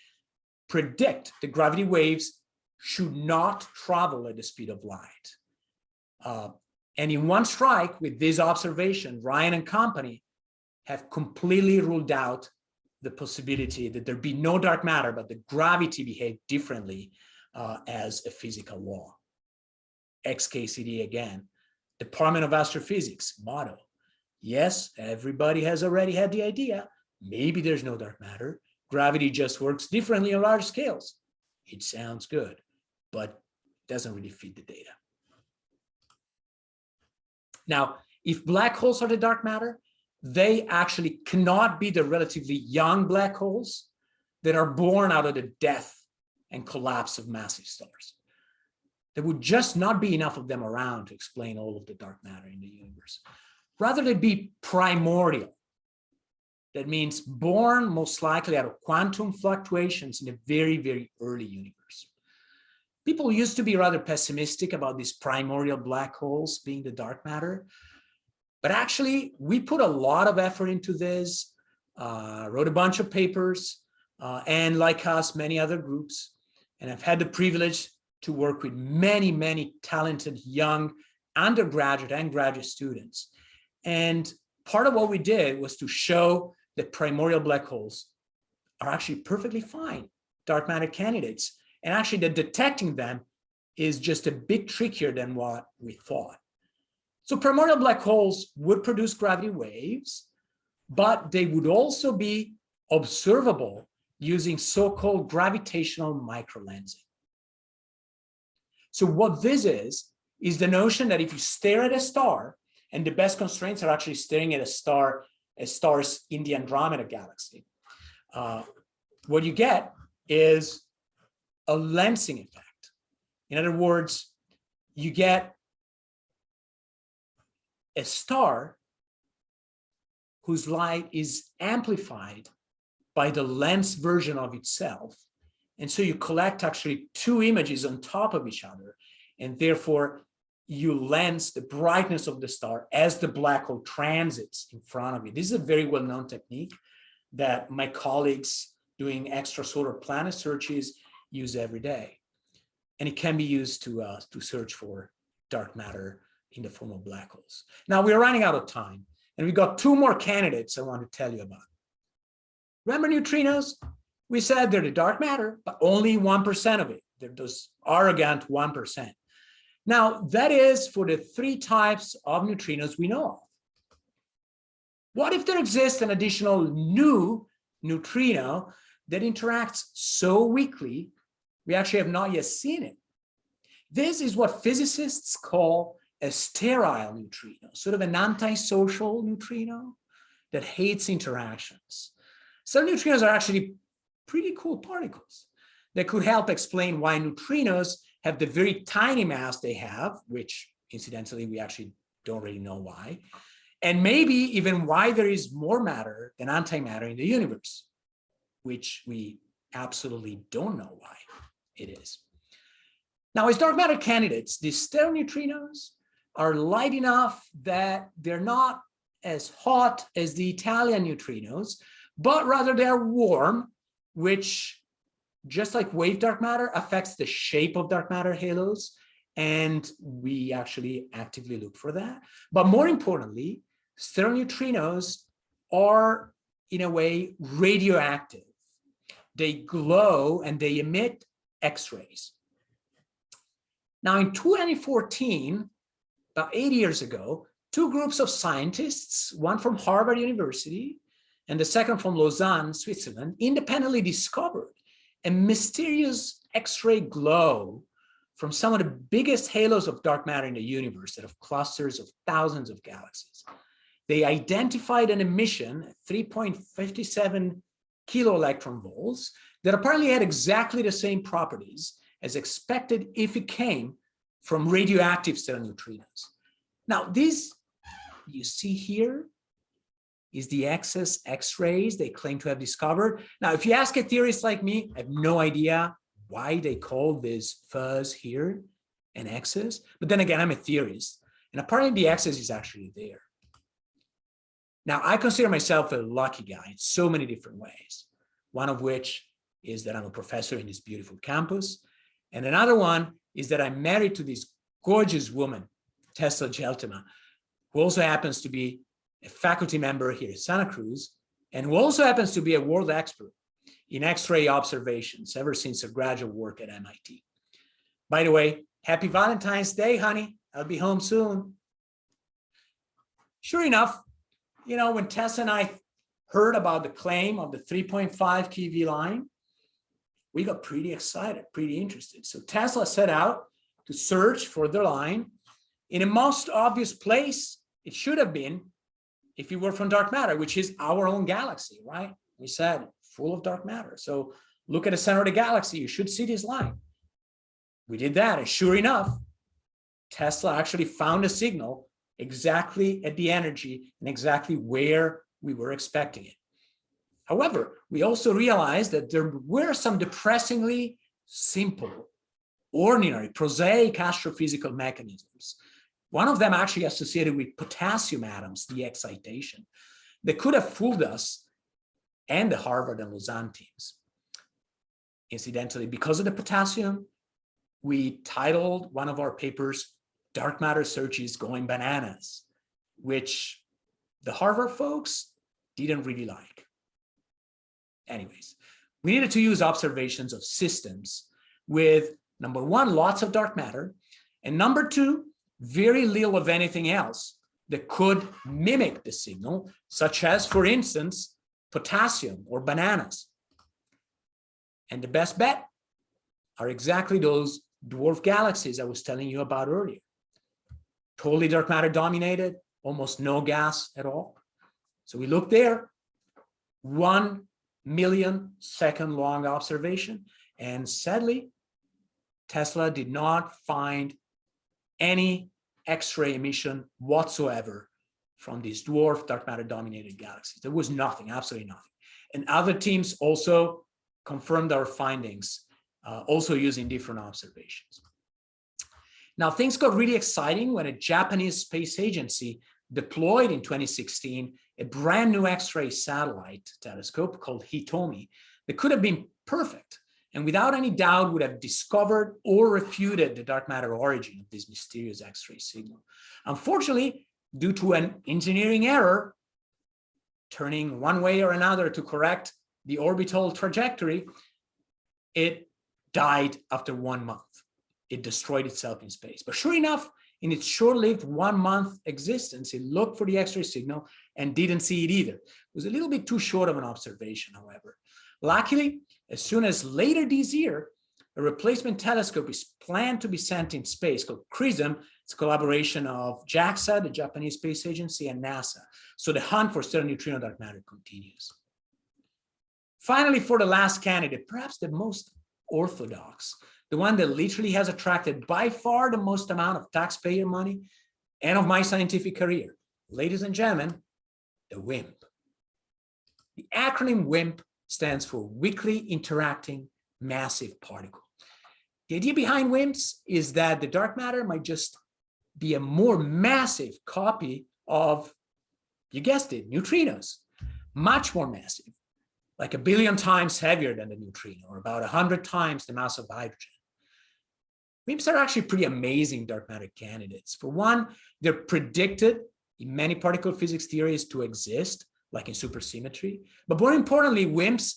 predict that gravity waves should not travel at the speed of light. And in one strike with this observation, Ryan and company have completely ruled out the possibility that there be no dark matter, but the gravity behave differently as a physical law. XKCD again, Department of Astrophysics motto. Yes, everybody has already had the idea. Maybe there's no dark matter. Gravity just works differently on large scales. It sounds good, but doesn't really fit the data. Now, if black holes are the dark matter, they actually cannot be the relatively young black holes that are born out of the death and collapse of massive stars. There would just not be enough of them around to explain all of the dark matter in the universe. Rather, they'd be primordial. That means born most likely out of quantum fluctuations in a very, very early universe. People used to be rather pessimistic about these primordial black holes being the dark matter. But actually, we put a lot of effort into this, wrote a bunch of papers, and like us, many other groups. And I've had the privilege to work with many, many talented young undergraduate and graduate students. And part of what we did was to show that primordial black holes are actually perfectly fine dark matter candidates. And actually that detecting them is just a bit trickier than what we thought. So primordial black holes would produce gravity waves, but they would also be observable using so-called gravitational microlensing. So what this is the notion that if you stare at a star, and the best constraints are actually staring at stars in the Andromeda galaxy, what you get is a lensing effect. In other words, you get a star whose light is amplified by the lens version of itself. And so you collect actually two images on top of each other, and therefore you lens the brightness of the star as the black hole transits in front of you. This is a very well-known technique that my colleagues doing extrasolar planet searches use every day. And it can be used to search for dark matter in the form of black holes. Now we're running out of time, and we've got two more candidates I want to tell you about. Remember neutrinos? We said they're the dark matter, but only 1% of it. They're those arrogant 1%. Now, that is for the 3 types of neutrinos we know of. What if there exists an additional new neutrino that interacts so weakly, we actually have not yet seen it? This is what physicists call a sterile neutrino, sort of an antisocial neutrino that hates interactions. Some neutrinos are actually pretty cool particles that could help explain why neutrinos have the very tiny mass they have, which incidentally, we actually don't really know why, and maybe even why there is more matter than antimatter in the universe, which we absolutely don't know why it is. Now, as dark matter candidates, these sterile neutrinos are light enough that they're not as hot as the Italian neutrinos, but rather they're warm, which, just like wave dark matter, affects the shape of dark matter halos, and we actually actively look for that. But more importantly, sterile neutrinos are, in a way, radioactive. They glow and they emit X-rays. Now, in 2014, about 8 years ago, 2 groups of scientists, one from Harvard University and the second from Lausanne, Switzerland, independently discovered a mysterious X-ray glow from some of the biggest halos of dark matter in the universe that have clusters of thousands of galaxies. They identified an emission at 3.57 kilo electron volts that apparently had exactly the same properties as expected if it came from radioactive sterile neutrinos. Now, this you see here is the excess X-rays they claim to have discovered. Now, if you ask a theorist like me, I have no idea why they call this fuzz here an excess. But then again, I'm a theorist, and apparently the excess is actually there. Now, I consider myself a lucky guy in so many different ways, one of which is that I'm a professor in this beautiful campus, and another one is that I'm married to this gorgeous woman, Tesla Geltema, who also happens to be a faculty member here at Santa Cruz, and who also happens to be a world expert in X-ray observations ever since her graduate work at MIT. By the way, happy Valentine's Day, honey. I'll be home soon. Sure enough, you know, when Tess and I heard about the claim of the 3.5 keV line, we got pretty excited, pretty interested. So Tesla set out to search for the line in a most obvious place it should have been if it were from dark matter, which is our own galaxy, right? We said full of dark matter. So look at the center of the galaxy, you should see this line. We did that, and sure enough, Tesla actually found a signal exactly at the energy and exactly where we were expecting it. However, we also realized that there were some depressingly simple, ordinary, prosaic astrophysical mechanisms. One of them actually associated with potassium atoms, the excitation, that could have fooled us and the Harvard and Lausanne teams. Incidentally, because of the potassium, we titled one of our papers, Dark Matter Searches Going Bananas, which the Harvard folks didn't really like. Anyways, we needed to use observations of systems with, number one, lots of dark matter, and number two, very little of anything else that could mimic the signal, such as, for instance, potassium or bananas. And the best bet are exactly those dwarf galaxies I was telling you about earlier. Totally dark matter dominated, almost no gas at all. So we looked there, 1 million second long observation, and sadly, Tesla did not find any X-ray emission whatsoever from these dwarf dark matter dominated galaxies. There was nothing, absolutely nothing. And other teams also confirmed our findings, also using different observations. Now, things got really exciting when a Japanese space agency deployed in 2016 a brand new X-ray satellite telescope called Hitomi that could have been perfect and without any doubt would have discovered or refuted the dark matter origin of this mysterious X-ray signal. Unfortunately, due to an engineering error, turning one way or another to correct the orbital trajectory, it died after 1 month. It destroyed itself in space. But sure enough, in its short-lived 1 month existence, it looked for the X-ray signal and didn't see it either. It was a little bit too short of an observation, however. Luckily, as soon as later this year, a replacement telescope is planned to be sent in space called XRISM. It's a collaboration of JAXA, the Japanese Space Agency, and NASA. So the hunt for stellar neutrino dark matter continues. Finally, for the last candidate, perhaps the most orthodox, the one that literally has attracted by far the most amount of taxpayer money and of my scientific career. Ladies and gentlemen, the WIMP. The acronym WIMP stands for Weakly Interacting Massive Particle. The idea behind WIMPs is that the dark matter might just be a more massive copy of, you guessed it, neutrinos, much more massive, like 1 billion times heavier than the neutrino, or about 100 times the mass of hydrogen. WIMPs are actually pretty amazing dark matter candidates. For one, they're predicted in many particle physics theories to exist, like in supersymmetry. But more importantly, WIMPs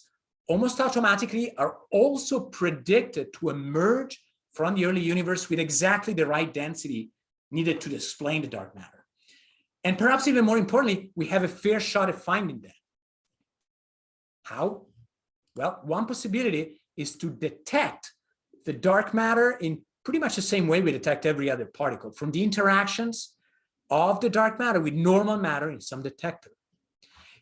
almost automatically are also predicted to emerge from the early universe with exactly the right density needed to explain the dark matter. And perhaps even more importantly, we have a fair shot at finding them. How? Well, one possibility is to detect the dark matter in pretty much the same way we detect every other particle, from the interactions of the dark matter with normal matter in some detector.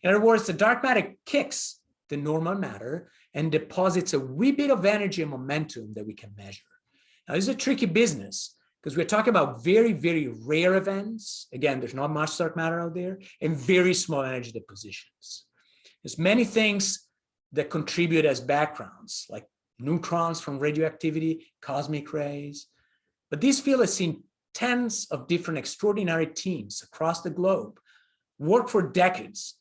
In other words, the dark matter kicks the normal matter and deposits a wee bit of energy and momentum that we can measure. Now, this is a tricky business because we're talking about very, very rare events. Again, there's not much dark matter out there, and very small energy depositions. There's many things that contribute as backgrounds, like neutrons from radioactivity, cosmic rays. But this field has seen tens of different extraordinary teams across the globe work for decades,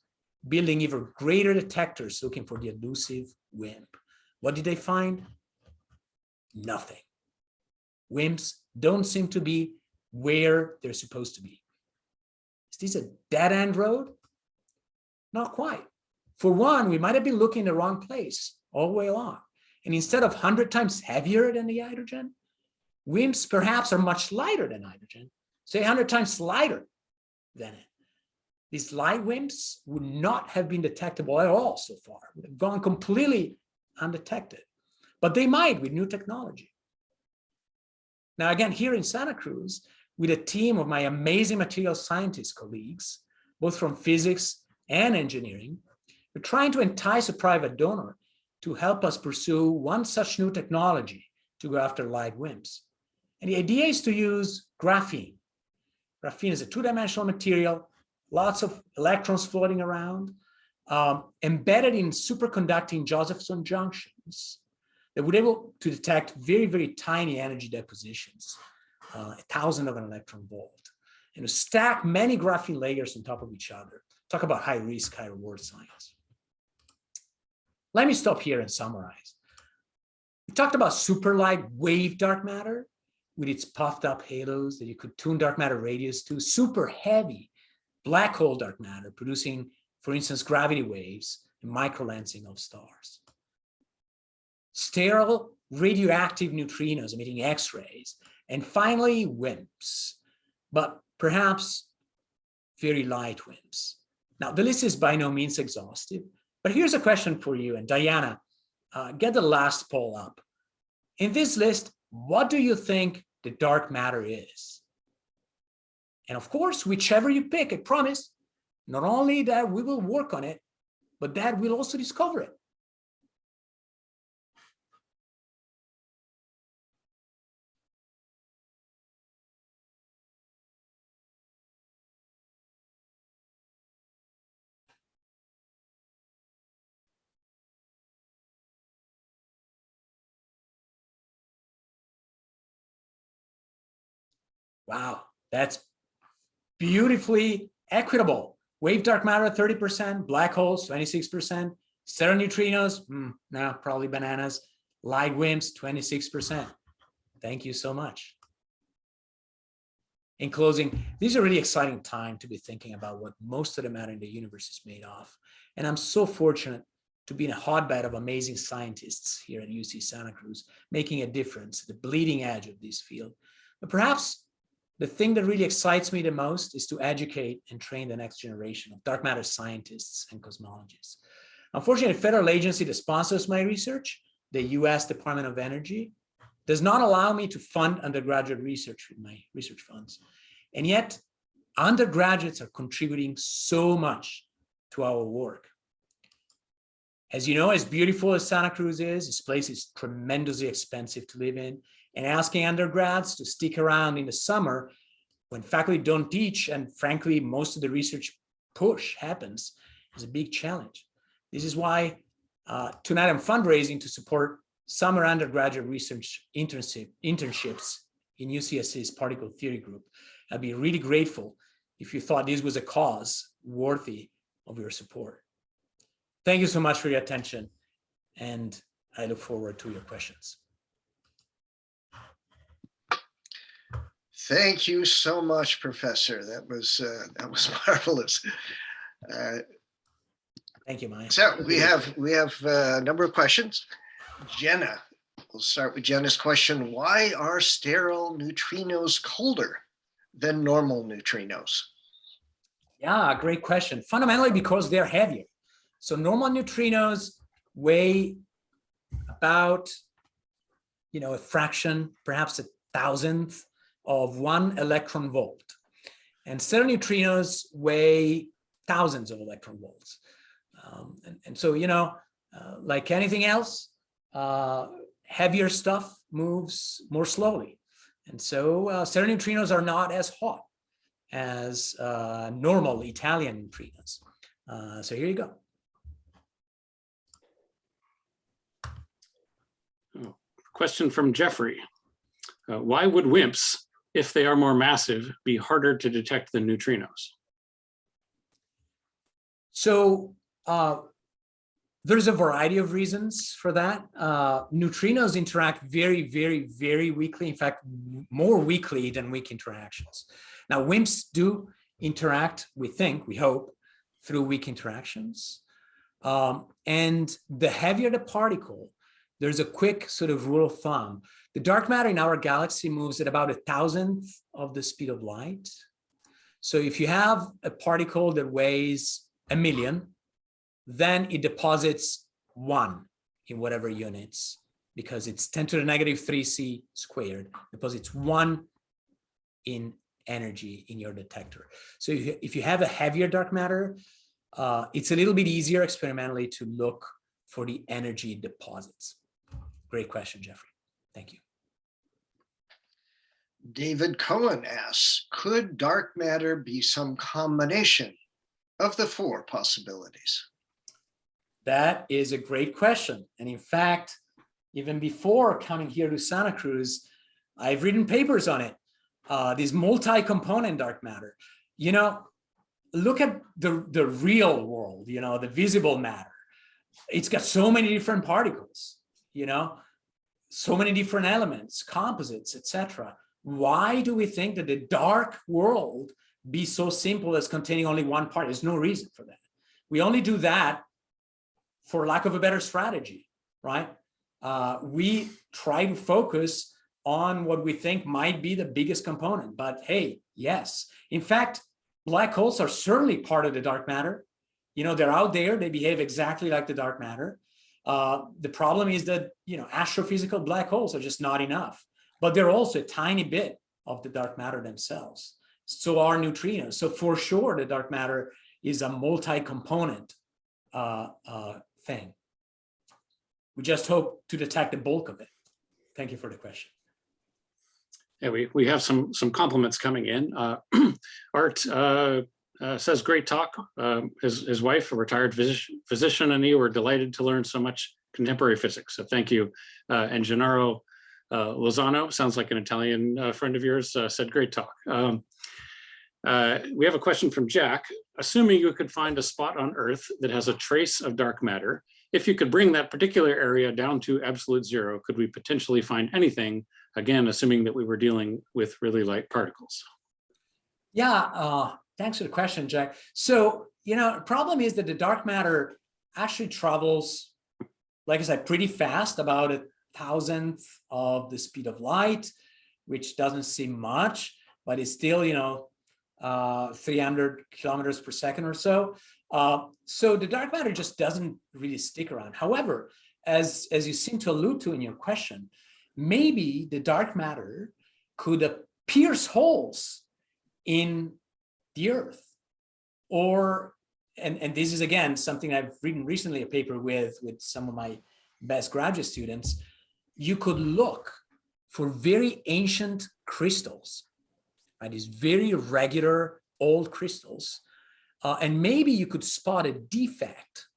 building even greater detectors looking for the elusive WIMP. What did they find? Nothing. WIMPs don't seem to be where they're supposed to be. Is this a dead-end road? Not quite. For one, we might have been looking in the wrong place all the way along. And instead of 100 times heavier than the hydrogen, WIMPs perhaps are much lighter than hydrogen, say 100 times lighter than it. These light WIMPs would not have been detectable at all so far, would have gone completely undetected, but they might with new technology. Now, again, here in Santa Cruz, with a team of my amazing material scientist colleagues, both from physics and engineering, we're trying to entice a private donor to help us pursue one such new technology to go after light WIMPs. And the idea is to use graphene. Graphene is a two-dimensional material, lots of electrons floating around, embedded in superconducting Josephson junctions that would be able to detect very, very tiny energy depositions, 1,000 of an electron volt, and to stack many graphene layers on top of each other. Talk about high risk, high reward science. Let me stop here and summarize. We talked about super light wave dark matter with its puffed up halos that you could tune dark matter radius to, super heavy black hole dark matter producing, for instance, gravity waves and microlensing of stars. Sterile radioactive neutrinos emitting X-rays, and finally WIMPs, but perhaps very light WIMPs. Now, the list is by no means exhaustive, but here's a question for you, and Diana, get the last poll up. In this list, what do you think the dark matter is? And of course, whichever you pick, I promise, not only that we will work on it, but that we'll also discover it. Wow, that's beautifully equitable. Wave dark matter, 30%, black holes, 26%, stellar neutrinos, no, probably bananas, light WIMPs, 26%. Thank you so much. In closing, this is a really exciting time to be thinking about what most of the matter in the universe is made of. And I'm so fortunate to be in a hotbed of amazing scientists here at UC Santa Cruz, making a difference, the bleeding edge of this field. But perhaps the thing that really excites me the most is to educate and train the next generation of dark matter scientists and cosmologists. Unfortunately, the federal agency that sponsors my research, the US Department of Energy, does not allow me to fund undergraduate research with my research funds. And yet, undergraduates are contributing so much to our work. As you know, as beautiful as Santa Cruz is, this place is tremendously expensive to live in. And asking undergrads to stick around in the summer when faculty don't teach, and frankly, most of the research push happens, is a big challenge. This is why tonight I'm fundraising to support summer undergraduate research internships in UCSC's particle theory group. I'd be really grateful if you thought this was a cause worthy of your support. Thank you so much for your attention, and I look forward to your questions. Thank you so much, Professor. That was marvelous. Thank you, Maya. So we have a number of questions. Jenna, we'll start with Jenna's question. Why are sterile neutrinos colder than normal neutrinos? Yeah, great question. Fundamentally because they're heavier. So normal neutrinos weigh about, a fraction, perhaps 1,000th of 1 electron volt. And sterile neutrinos weigh thousands of electron volts. So, like anything else, heavier stuff moves more slowly. And so sterile neutrinos are not as hot as normal Italian neutrinos. So here you go. Question from Jeffrey. Why would WIMPs, if they are more massive, be harder to detect than neutrinos? So there's a variety of reasons for that. Neutrinos interact very, very, very weakly. In fact, more weakly than weak interactions. Now, WIMPs do interact, we hope, through weak interactions. And the heavier the particle, there's a quick sort of rule of thumb. The dark matter in our galaxy moves at about 1,000th of the speed of light. So if you have a particle that weighs 1 million, then it deposits 1 in whatever units, because it's 10 to the negative 3c squared, deposits 1 in energy in your detector. So if you have a heavier dark matter, it's a little bit easier experimentally to look for the energy deposits. Great question, Jeffrey. Thank you. David Cohen asks, could dark matter be some combination of the 4 possibilities? That is a great question. And in fact, even before coming here to Santa Cruz, I've written papers on it. This multi-component dark matter. Look at the real world, the visible matter. It's got so many different particles, so many different elements, composites, etc. Why do we think that the dark world be so simple as containing only one part? There's no reason for that. We only do that for lack of a better strategy, right? We try to focus on what we think might be the biggest component, but hey, yes. In fact, black holes are certainly part of the dark matter. They're out there, they behave exactly like the dark matter. The problem is that, astrophysical black holes are just not enough, but they're also a tiny bit of the dark matter themselves. So are neutrinos. So for sure, the dark matter is a multi-component thing. We just hope to detect the bulk of it. Thank you for the question. Yeah, we have some compliments coming in. Art says, great talk. His wife, a retired physician, and he were delighted to learn so much contemporary physics. So thank you. And Gennaro Lozano, sounds like an Italian friend of yours, said, great talk. We have a question from Jack. Assuming you could find a spot on Earth that has a trace of dark matter, if you could bring that particular area down to absolute zero, could we potentially find anything? Again, assuming that we were dealing with really light particles. Yeah, thanks for the question, Jack. So, the problem is that the dark matter actually travels, like I said, pretty fast, about 1,000th of the speed of light, which doesn't seem much, but it's still, 300 kilometers per second or so. So the dark matter just doesn't really stick around. However, as you seem to allude to in your question, maybe the dark matter could pierce holes in the Earth, or and this is again something I've written recently a paper with some of my best graduate students. You could look for very ancient crystals, right? These very regular old crystals, and maybe you could spot a defect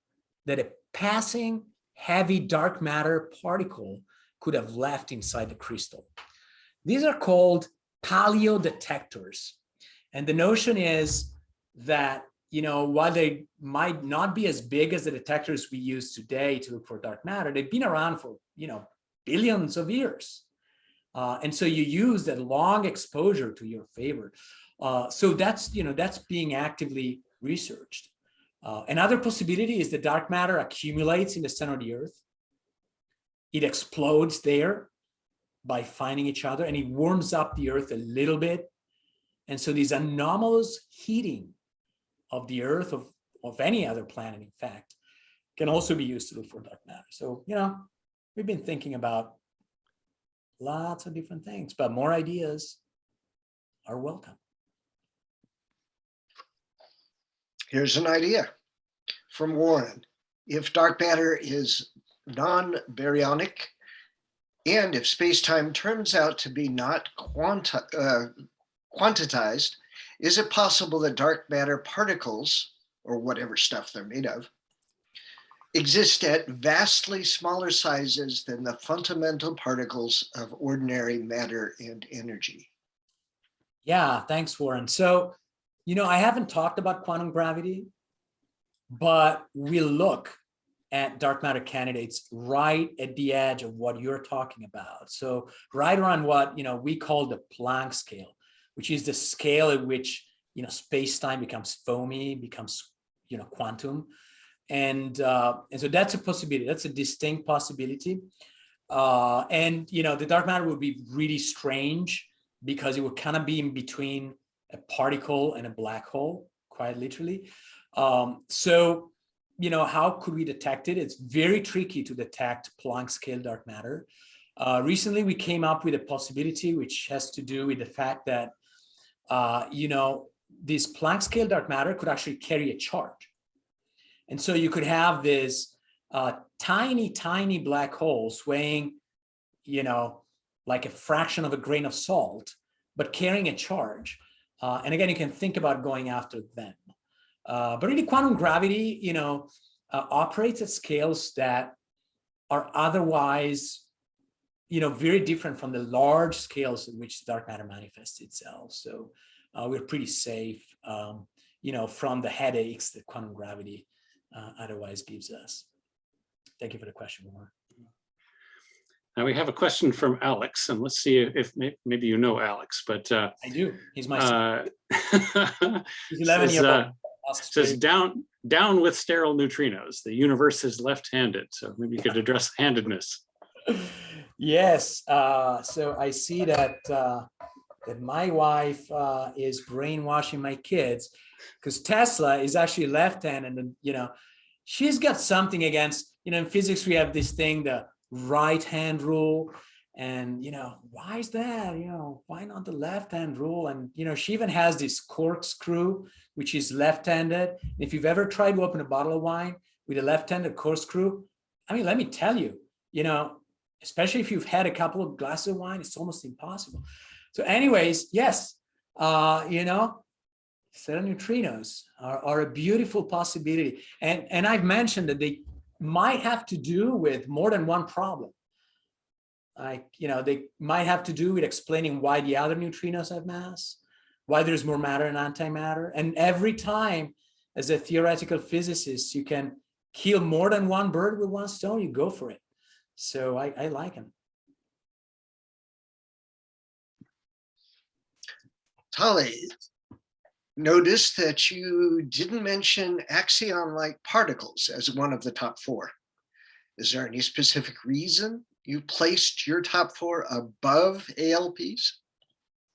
that a passing heavy dark matter particle could have left inside the crystal. These are called paleodetectors, and the notion is that, while they might not be as big as the detectors we use today to look for dark matter, they've been around for, billions of years. And so you use that long exposure to your favor. So that's being actively researched. Another possibility is the dark matter accumulates in the center of the Earth. It explodes there by finding each other, and it warms up the Earth a little bit. And so these anomalous heating of the Earth, of any other planet, in fact, can also be used to look for dark matter. So, we've been thinking about lots of different things, but more ideas are welcome. Here's an idea from Warren. If dark matter is non-baryonic, and if space-time turns out to be not quantized, is it possible that dark matter particles, or whatever stuff they're made of, exist at vastly smaller sizes than the fundamental particles of ordinary matter and energy? Yeah, thanks, Warren. So, I haven't talked about quantum gravity, but we look at dark matter candidates right at the edge of what you're talking about. So right around what we call the Planck scale, which is the scale at which space-time becomes foamy, becomes quantum, and so that's a possibility. That's a distinct possibility, and the dark matter would be really strange because it would kind of be in between a particle and a black hole, quite literally. So how could we detect it? It's very tricky to detect Planck scale dark matter. Recently, we came up with a possibility which has to do with the fact that, this Planck scale dark matter could actually carry a charge. And so you could have this tiny, tiny black hole swaying, like a fraction of a grain of salt, but carrying a charge. And again, you can think about going after them. But really, quantum gravity, operates at scales that are otherwise, very different from the large scales in which dark matter manifests itself. So we're pretty safe, from the headaches that quantum gravity otherwise gives us. Thank you for the question, Warren. Now we have a question from Alex, and let's see if maybe you know Alex, but I do. He's my son. He's 11 says, years old. Says down with sterile neutrinos. The universe is left-handed, so maybe you could address handedness. Yes. So I see that that my wife is brainwashing my kids, because Tesla is actually left-handed, and she's got something against. In physics we have this thing, the right-hand rule, and why is that? Why not the left-hand rule? And she even has this corkscrew which is left-handed. If you've ever tried to open a bottle of wine with a left-handed corkscrew, I mean, let me tell you, especially if you've had a couple of glasses of wine, it's almost impossible. So anyways, yes, stellar neutrinos are a beautiful possibility, and I've mentioned that they might have to do with more than one problem. Like, they might have to do with explaining why the other neutrinos have mass, why there's more matter and antimatter. And every time, as a theoretical physicist, you can kill more than one bird with one stone, you go for it. So I like him. Tali, Notice that you didn't mention axion-like particles as one of the top 4. Is there any specific reason you placed your top 4 above ALPs?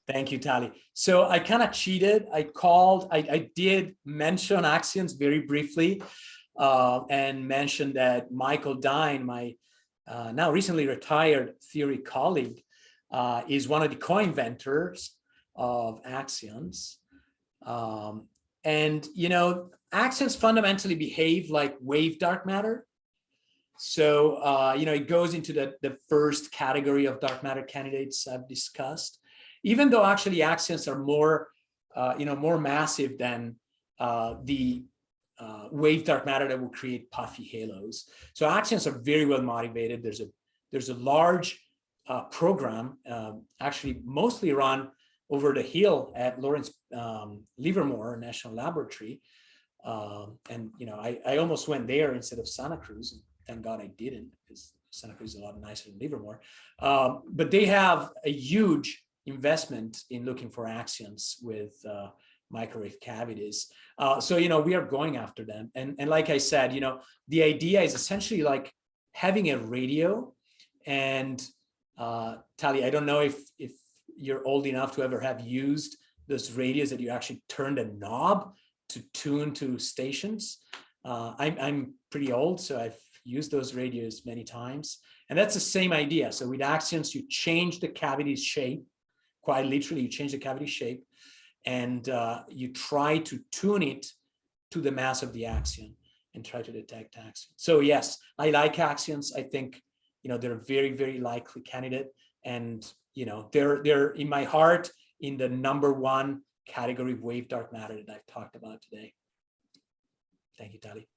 Thank you, Tali. So I kind of cheated. I did mention axions very briefly and mentioned that Michael Dine, my now recently retired theory colleague, is one of the co-inventors of axions. And, you know, axions fundamentally behave like wave dark matter. So, you know, it goes into the first category of dark matter candidates I've discussed, even though actually axions are more, you know, more massive than the wave dark matter that will create puffy halos. So axions are very well motivated. There's a large program, actually mostly run over the hill at Lawrence Livermore National Laboratory. And, you know, I almost went there instead of Santa Cruz. Thank God I didn't, because Santa Cruz is a lot nicer than Livermore. But they have a huge investment in looking for axions with microwave cavities. So, you know, we are going after them. And like I said, you know, the idea is essentially like having a radio. And Tali, I don't know if you're old enough to ever have used those radios that you actually turned a knob to tune to stations. I'm pretty old, so I've used those radios many times. And that's the same idea. So with axions, you change the cavity's shape, quite literally, you change the cavity shape, and you try to tune it to the mass of the axion and try to detect axions. So yes, I like axions. I think, you know, they're a very, very likely candidate. And, you know, they're in my heart in the #1 category of wave dark matter that I've talked about today. Thank you, Tali.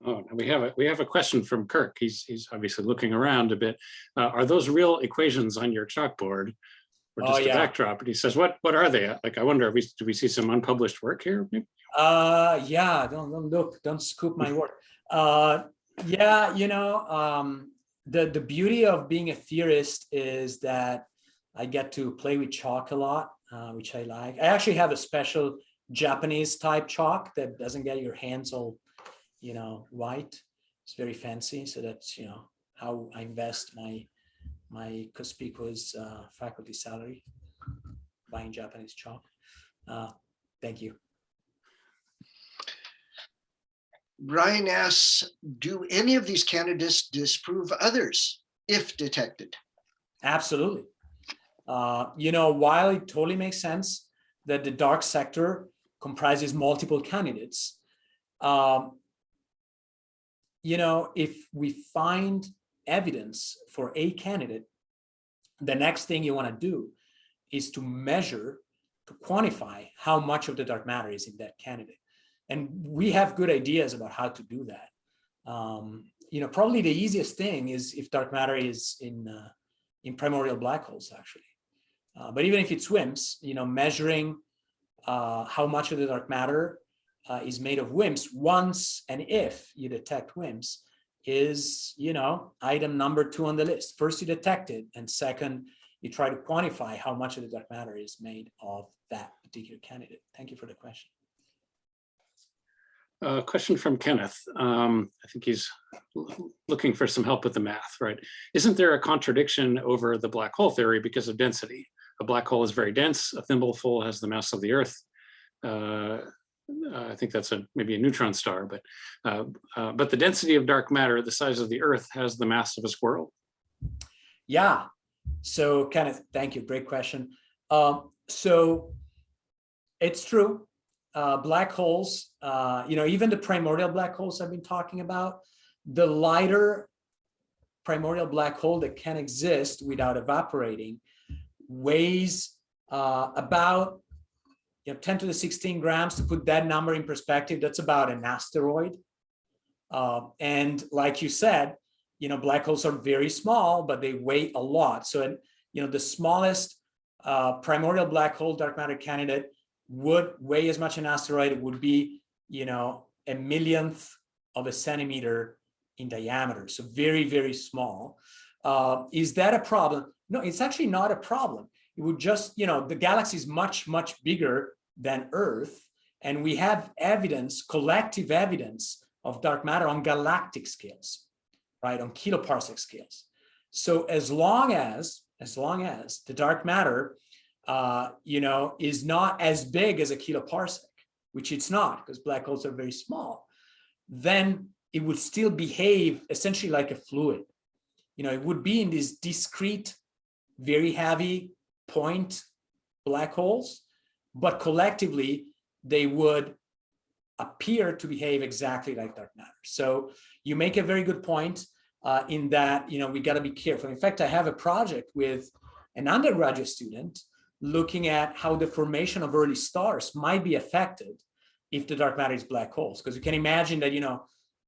Oh, we have a question from Kirk. He's obviously looking around a bit. Are those real equations on your chalkboard, or just a backdrop? And he says, what are they? Like, I wonder, do we see some unpublished work here? Yeah, don't look, don't scoop my work. Yeah, you know, the beauty of being a theorist is that I get to play with chalk a lot, which I like. I actually have a special Japanese type chalk that doesn't get your hands all, you know, white. It's very fancy. So that's, you know, how I invest my conspicuous faculty salary, buying Japanese chalk. Thank you. Ryan asks, do any of these candidates disprove others if detected? Absolutely. You know, while it totally makes sense that the dark sector comprises multiple candidates, you know, if we find evidence for a candidate, the next thing you want to do is to measure, to quantify how much of the dark matter is in that candidate. And we have good ideas about how to do that. You know, probably the easiest thing is if dark matter is in primordial black holes, actually. But even if it swims, you know, measuring how much of the dark matter is made of WIMPs once and if you detect WIMPs is, you know, item #2 on the list. First, you detect it, and second, you try to quantify how much of the dark matter is made of that particular candidate. Thank you for the question. Question from Kenneth. I think he's looking for some help with the math, right? Isn't there a contradiction over the black hole theory because of density? A black hole is very dense. A thimbleful has the mass of the Earth. I think that's maybe a neutron star, but the density of dark matter, the size of the Earth, has the mass of a squirrel. Yeah. So Kenneth, thank you. Great question. So it's true. Black holes, you know, even the primordial black holes I've been talking about, the lighter primordial black hole that can exist without evaporating weighs about, you know, 10 to the 16 grams. To put that number in perspective, that's about an asteroid. And like you said, you know, black holes are very small, but they weigh a lot. So, you know, the smallest primordial black hole dark matter candidate would weigh as much an asteroid. It would be, you know, a millionth of a centimeter in diameter. So very, very small. Is that a problem? No, it's actually not a problem. It would just, you know, the galaxy is much, much bigger than Earth. And we have evidence, collective evidence of dark matter on galactic scales, right, on kiloparsec scales. So as long as the dark matter, is not as big as a kiloparsec, which it's not because black holes are very small, then it would still behave essentially like a fluid. It would be in these discrete, very heavy point black holes, but collectively they would appear to behave exactly like dark matter. So you make a very good point in that, we got to be careful. In fact, I have a project with an undergraduate student looking at how the formation of early stars might be affected if the dark matter is black holes. Because you can imagine that,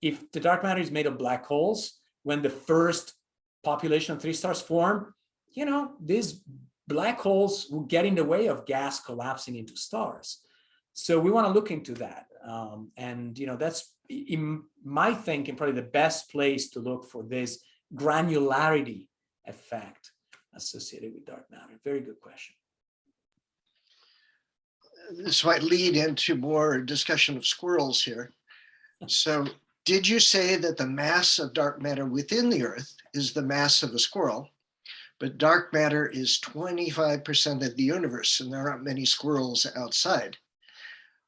if the dark matter is made of black holes, when the first population of 3 stars form, these black holes will get in the way of gas collapsing into stars. So we want to look into that. That's, in my thinking, probably the best place to look for this granularity effect associated with dark matter. Very good question. This might lead into more discussion of squirrels here. So did you say that the mass of dark matter within the Earth is the mass of a squirrel, but dark matter is 25% of the universe and there aren't many squirrels outside?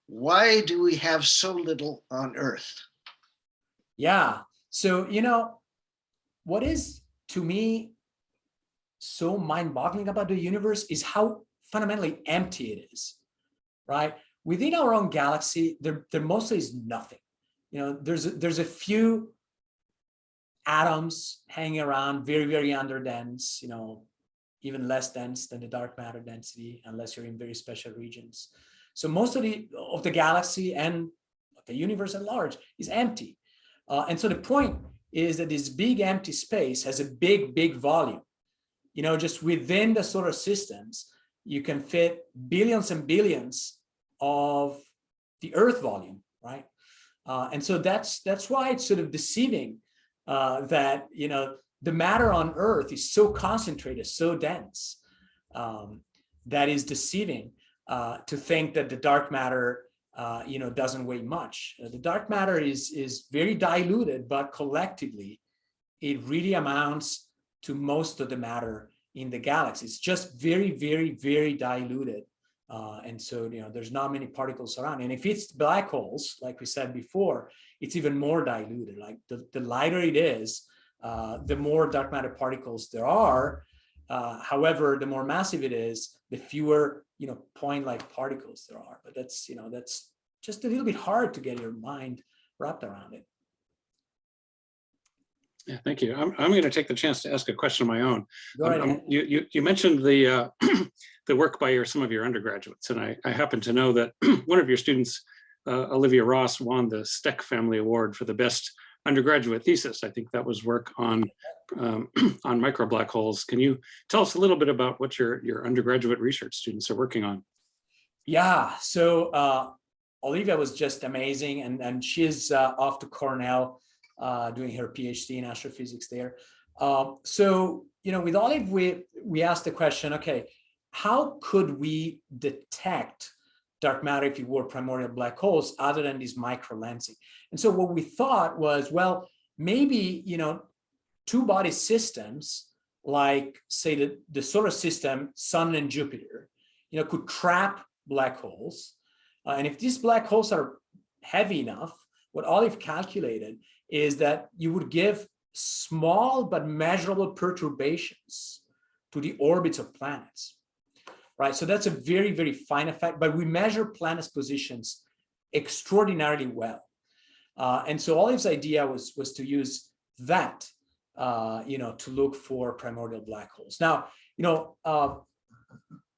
Why do we have so little on Earth? Yeah. So, what is, to me, so mind-boggling about the universe is how fundamentally empty it is, right? Within our own galaxy, there mostly is nothing. There's a few atoms hanging around, very, very underdense, even less dense than the dark matter density, unless you're in very special regions. So most of the galaxy and the universe at large is empty. And so the point is that this big empty space has a big, big volume. Just within the solar systems, you can fit billions and billions of the Earth volume, right? And so that's why it's sort of deceiving that, the matter on Earth is so concentrated, so dense, that is deceiving to think that the dark matter, doesn't weigh much. The dark matter is very diluted, but collectively, it really amounts to most of the matter in the galaxy. It's just very, very, very diluted. And so, there's not many particles around. And if it's black holes, like we said before, it's even more diluted. Like the lighter it is, the more dark matter particles there are. However, the more massive it is, the fewer, point-like particles there are. But that's just a little bit hard to get your mind wrapped around it. Yeah, thank you. I'm going to take the chance to ask a question of my own. Go ahead. You mentioned the the work by some of your undergraduates, and I happen to know that one of your students, Olivia Ross, won the Steck Family Award for the best undergraduate thesis. I think that was work on micro black holes. Can you tell us a little bit about what your undergraduate research students are working on? Yeah, so Olivia was just amazing, and she's off to Cornell doing her PhD in astrophysics there. So, with Olive, we asked the question, okay, how could we detect dark matter if it were primordial black holes other than this micro lensing? And so what we thought was, well, maybe, two body systems, like say the solar system, Sun and Jupiter, could trap black holes. And if these black holes are heavy enough, what Olive calculated is that you would give small but measurable perturbations to the orbits of planets, right? So that's a very, very fine effect, but we measure planets' positions extraordinarily well. And so Olive's idea was to use that, to look for primordial black holes. Now,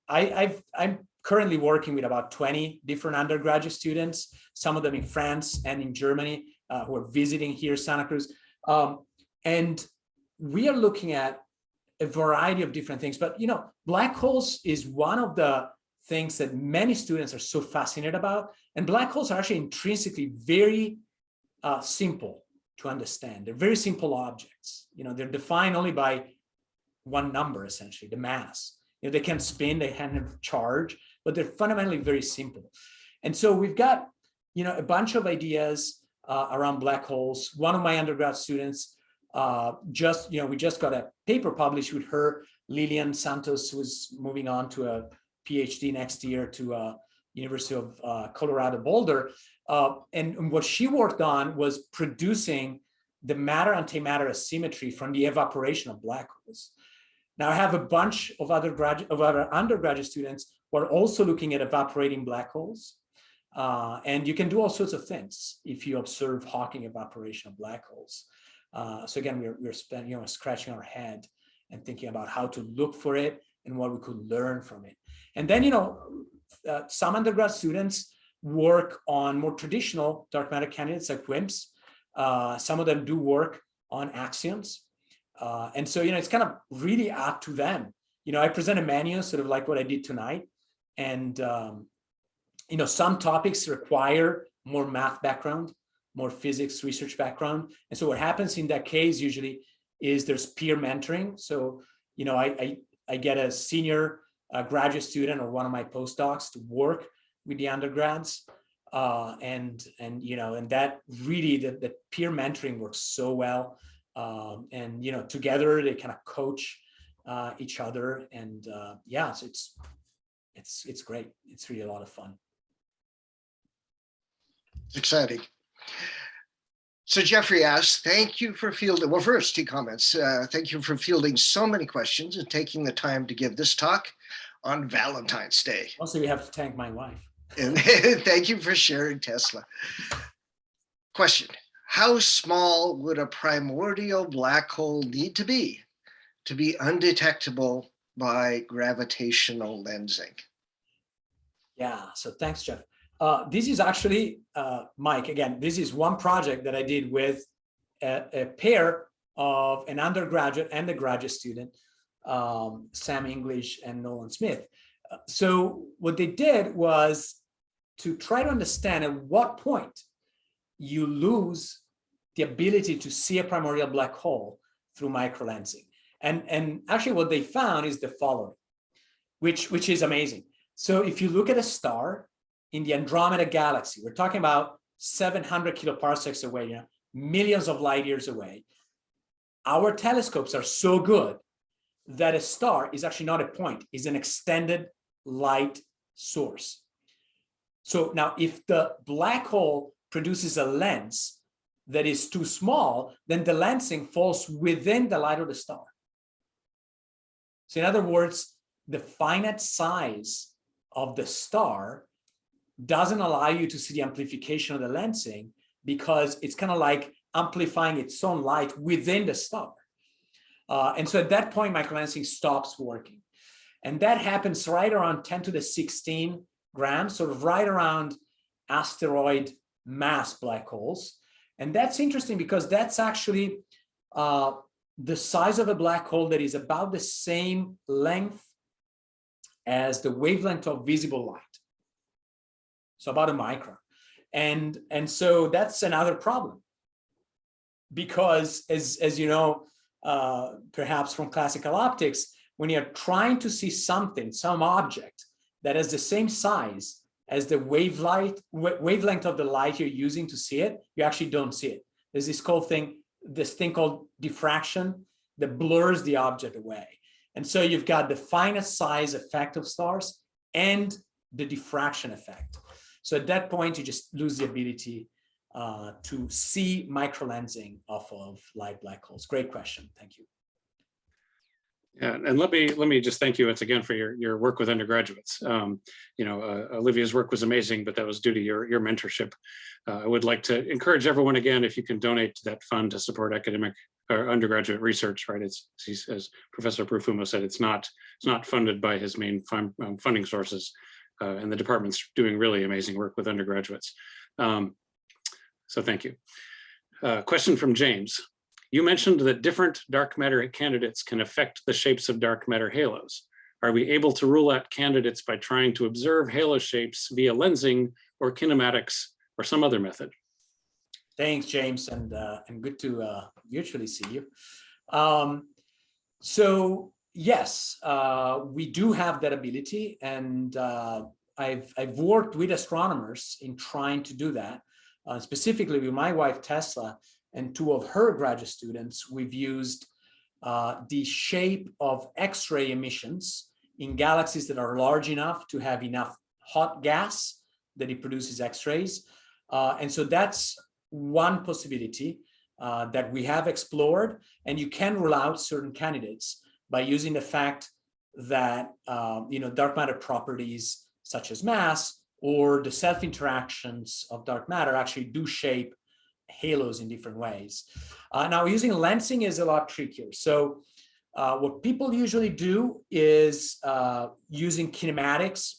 I'm currently working with about 20 different undergraduate students, some of them in France and in Germany, who are visiting here, Santa Cruz. And we are looking at a variety of different things, but black holes is one of the things that many students are so fascinated about. And black holes are actually intrinsically very simple to understand. They're very simple objects. They're defined only by one number, essentially, the mass. They can spin, they have charge, but they're fundamentally very simple. And so we've got, a bunch of ideas around black holes. One of my undergrad students we just got a paper published with her, Lilian Santos, who's moving on to a PhD next year to University of Colorado Boulder. And what she worked on was producing the matter-antimatter asymmetry from the evaporation of black holes. Now I have a bunch of other undergraduate students who are also looking at evaporating black holes. And you can do all sorts of things if you observe Hawking evaporation of black holes. So again, we're scratching our head and thinking about how to look for it and what we could learn from it. And then, some undergrad students work on more traditional dark matter candidates like WIMPs. Some of them do work on axions. And so, it's kind of really up to them. I present a menu, sort of like what I did tonight. And, some topics require more math background, more physics research background. And so what happens in that case usually is there's peer mentoring. So, I get a senior graduate student or one of my postdocs to work with the undergrads. And that really, the peer mentoring works so well. And, together they kind of coach each other. And so it's great. It's really a lot of fun. It's exciting. So Jeffrey asks, thank you for fielding, well, first he comments, thank you for fielding so many questions and taking the time to give this talk on Valentine's Day. Also, we have to thank my wife. And thank you for sharing Tesla. Question, how small would a primordial black hole need to be undetectable by gravitational lensing? Yeah, so thanks, Jeff. This is actually, Mike, again, this is one project that I did with a pair of an undergraduate and a graduate student, Sam English and Nolan Smith. So what they did was to try to understand at what point you lose the ability to see a primordial black hole through microlensing. And actually what they found is the following, which is amazing. So if you look at a star in the Andromeda galaxy, we're talking about 700 kiloparsecs away, millions of light years away. Our telescopes are so good that a star is actually not a point, is an extended light source. So now if the black hole produces a lens that is too small, then the lensing falls within the light of the star. So in other words, the finite size of the star doesn't allow you to see the amplification of the lensing because it's kind of like amplifying its own light within the star. And so at that point, microlensing stops working. And that happens right around 10 to the 16 grams, sort of right around asteroid mass black holes. And that's interesting because that's actually the size of a black hole that is about the same length as the wavelength of visible light. So about a micron. And so that's another problem. Because as you know, perhaps from classical optics, when you're trying to see something, some object that has the same size as the wavelength of the light you're using to see it, you actually don't see it. There's this thing called diffraction that blurs the object away. And so you've got the finest size effect of stars and the diffraction effect. So at that point, you just lose the ability to see microlensing off of light black holes. Great question. Thank you. Yeah, and let me just thank you once again for your work with undergraduates. Olivia's work was amazing, but that was due to your mentorship. I would like to encourage everyone again, if you can donate to that fund to support academic or undergraduate research. Right, it's as Professor Profumo said, it's not funded by his main funding sources, and the department's doing really amazing work with undergraduates. So thank you. Question from James. You mentioned that different dark matter candidates can affect the shapes of dark matter halos. Are we able to rule out candidates by trying to observe halo shapes via lensing or kinematics or some other method? Thanks, James, and good to virtually see you. So yes, we do have that ability, and I've worked with astronomers in trying to do that. Specifically with my wife Tesla and two of her graduate students, we've used the shape of X-ray emissions in galaxies that are large enough to have enough hot gas that it produces X-rays. And so that's one possibility that we have explored, and you can rule out certain candidates by using the fact that dark matter properties such as mass or the self-interactions of dark matter actually do shape halos in different ways. Now, using lensing is a lot trickier. So what people usually do is using kinematics.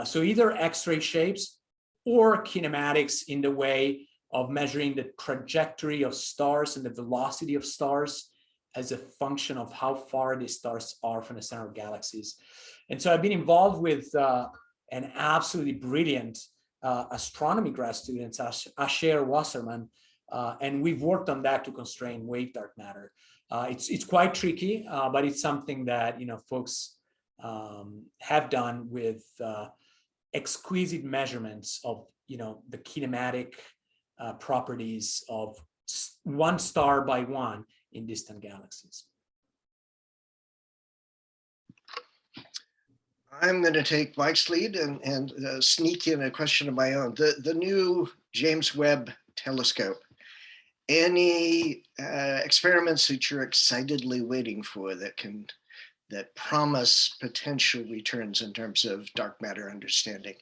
So either X-ray shapes or kinematics in the way of measuring the trajectory of stars and the velocity of stars as a function of how far these stars are from the center of galaxies. And so I've been involved with an absolutely brilliant astronomy grad student, Asher Wasserman, and we've worked on that to constrain wave dark matter. It's quite tricky, but it's something that folks have done with exquisite measurements of the kinematic properties of one star by one in distant galaxies. I'm going to take Mike's lead and sneak in a question of my own. The new James Webb telescope, any experiments that you're excitedly waiting for that promise potential returns in terms of dark matter understanding?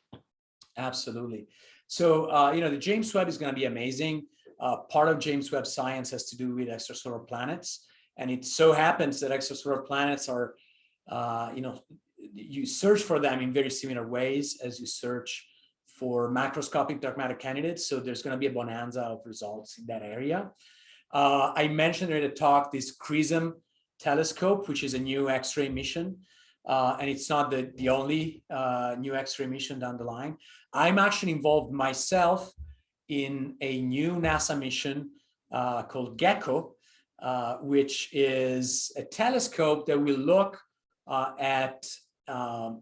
Absolutely. So, the James Webb is going to be amazing. Part of James Webb science has to do with extrasolar planets. And it so happens that extrasolar planets are, you search for them in very similar ways as you search for macroscopic dark matter candidates. So there's going to be a bonanza of results in that area. I mentioned in the talk this XRISM telescope, which is a new X-ray mission. And it's not the only new X-ray mission down the line. I'm actually involved myself in a new NASA mission called GECKO, which is a telescope that will look at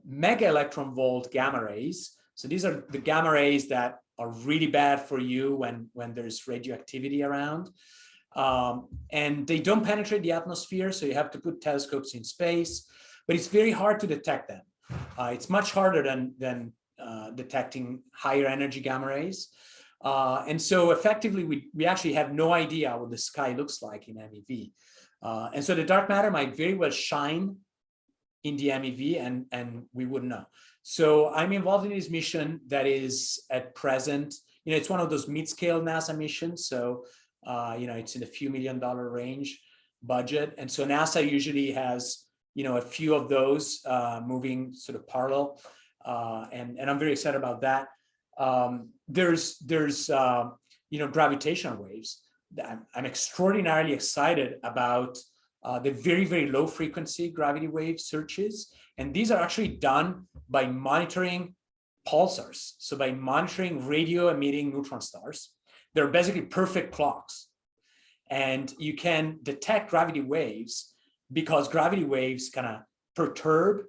mega electron volt gamma rays. So these are the gamma rays that are really bad for you when there's radioactivity around. And they don't penetrate the atmosphere, so you have to put telescopes in space, but it's very hard to detect them. It's much harder than detecting higher energy gamma rays. And so effectively, we actually have no idea what the sky looks like in MEV. And so the dark matter might very well shine in the MEV and we wouldn't know. So I'm involved in this mission that is at present, it's one of those mid-scale NASA missions. So, it's in a few $1 million range budget. And so NASA usually has, a few of those moving sort of parallel. And I'm very excited about that. There's gravitational waves. I'm extraordinarily excited about the very, very low frequency gravity wave searches. And these are actually done by monitoring pulsars. So by monitoring radio emitting neutron stars, they're basically perfect clocks. And you can detect gravity waves because gravity waves kind of perturb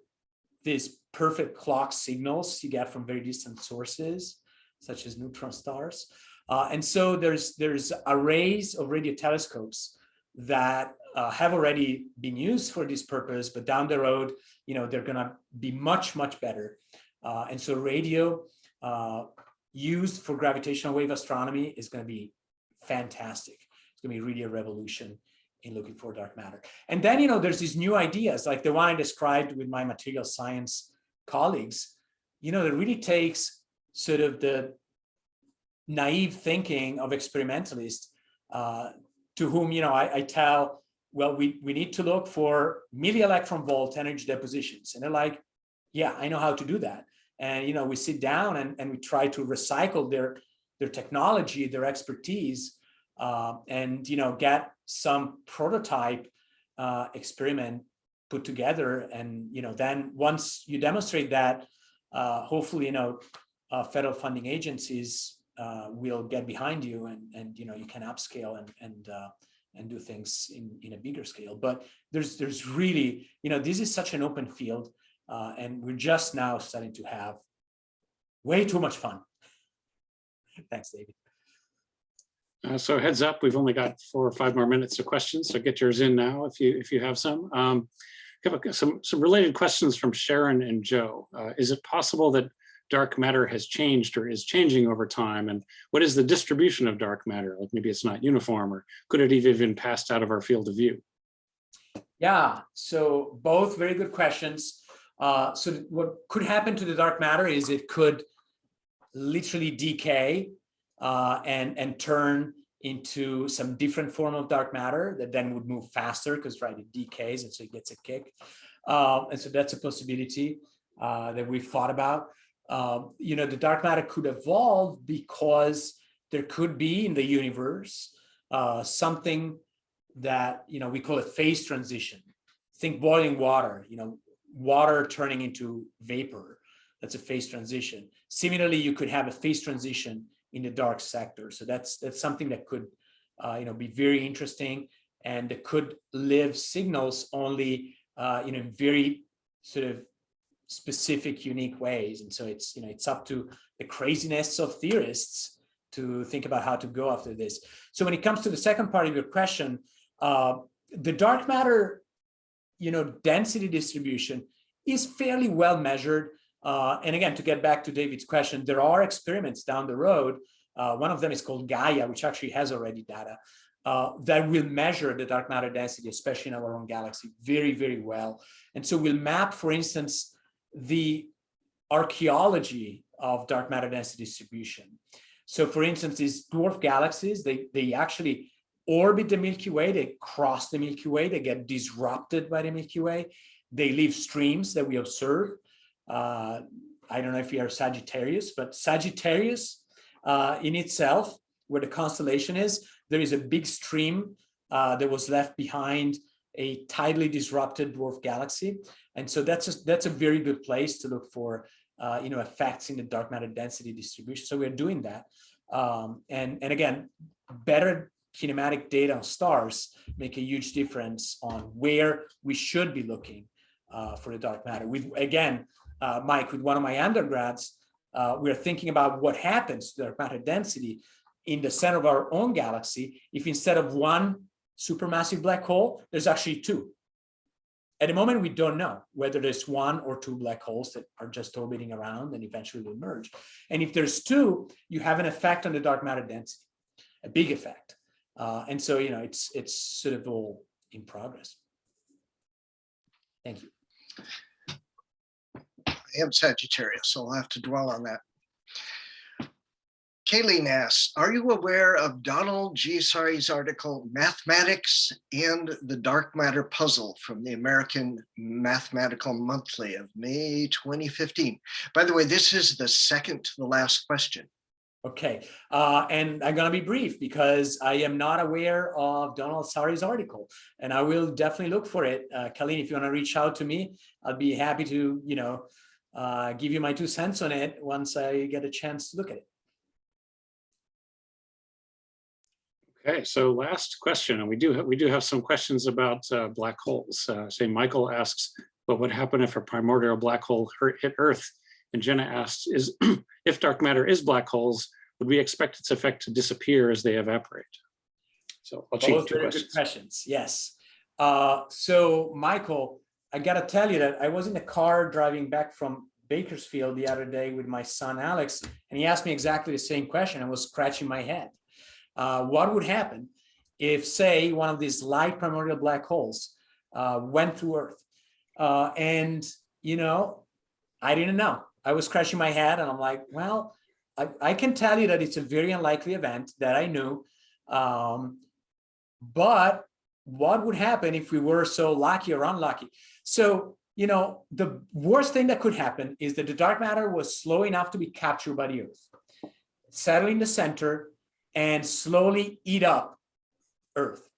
these perfect clock signals you get from very distant sources, such as neutron stars. And so there's arrays of radio telescopes that have already been used for this purpose, but down the road, they're going to be much, much better. And so radio used for gravitational wave astronomy is going to be fantastic. It's going to be really a revolution in looking for dark matter. And then, there's these new ideas like the one I described with my material science colleagues, that really takes sort of the naive thinking of experimentalists to whom, I tell, well, we need to look for milli-electron volt energy depositions. And they're like, yeah, I know how to do that. And, we sit down and we try to recycle their technology, their expertise, and, get some prototype experiment put together. And, then once you demonstrate that, hopefully, federal funding agencies will get behind you and you can upscale and and do things in a bigger scale. But there's really, this is such an open field, and we're just now starting to have way too much fun. Thanks, David. So heads up, we've only got 4 or 5 more minutes of questions, so get yours in now if you have some. Have some related questions from Sharon and Joe. Is it possible that dark matter has changed or is changing over time? And what is the distribution of dark matter? Like maybe it's not uniform, or could it even been passed out of our field of view? Yeah, so both very good questions. So what could happen to the dark matter is it could literally decay and turn into some different form of dark matter that then would move faster because, right, it decays and so it gets a kick. And so that's a possibility that we've thought about. The dark matter could evolve because there could be in the universe something that, we call a phase transition. Think boiling water, water turning into vapor. That's a phase transition. Similarly, you could have a phase transition in the dark sector. So that's something that could, be very interesting, and that could live signals only, in very sort of specific, unique ways. And so it's up to the craziness of theorists to think about how to go after this. So when it comes to the second part of your question, the dark matter, density distribution is fairly well measured. And again, to get back to David's question, there are experiments down the road. One of them is called Gaia, which actually has already data that will measure the dark matter density, especially in our own galaxy, very, very well. And so we'll map, for instance, the archaeology of dark matter density distribution. So for instance, these dwarf galaxies, they actually orbit the Milky Way, they cross the Milky Way, they get disrupted by the Milky Way, they leave streams that we observe. I don't know if you are Sagittarius, but Sagittarius in itself, where the constellation is, there is a big stream that was left behind a tidally disrupted dwarf galaxy. And so that's a very good place to look for effects in the dark matter density distribution. So we're doing that. And again, better kinematic data on stars make a huge difference on where we should be looking for the dark matter. Mike, with one of my undergrads, we're thinking about what happens to dark matter density in the center of our own galaxy if instead of one supermassive black hole, there's actually 2. At the moment, we don't know whether there's 1 or 2 black holes that are just orbiting around and eventually will merge. And if there's 2, you have an effect on the dark matter density, a big effect. And so, it's sort of all in progress. Thank you. I am Sagittarius, so I'll have to dwell on that. Kayleen asks, are you aware of Donald G. Sari's article, Mathematics and the Dark Matter Puzzle, from the American Mathematical Monthly of May 2015? By the way, this is the second to the last question. Okay, and I'm going to be brief because I am not aware of Donald Sari's article, and I will definitely look for it. Kayleen, if you want to reach out to me, I'll be happy to, give you my 2 cents on it once I get a chance to look at it. Okay, so last question, and we do have some questions about black holes. Say Michael asks, what would happen if a primordial black hole hit Earth? And Jenna asks, if dark matter is black holes, would we expect its effect to disappear as they evaporate? So I'll cheat 2 questions. Good questions, yes. So Michael, I gotta tell you that I was in the car driving back from Bakersfield the other day with my son Alex, and he asked me exactly the same question. I was scratching my head. What would happen if, say, one of these light primordial black holes went through Earth? And, I didn't know. I was scratching my head and I'm like, well, I can tell you that it's a very unlikely event that I knew. But what would happen if we were so lucky or unlucky? So, the worst thing that could happen is that the dark matter was slow enough to be captured by the Earth, settle in the center, and slowly eat up Earth.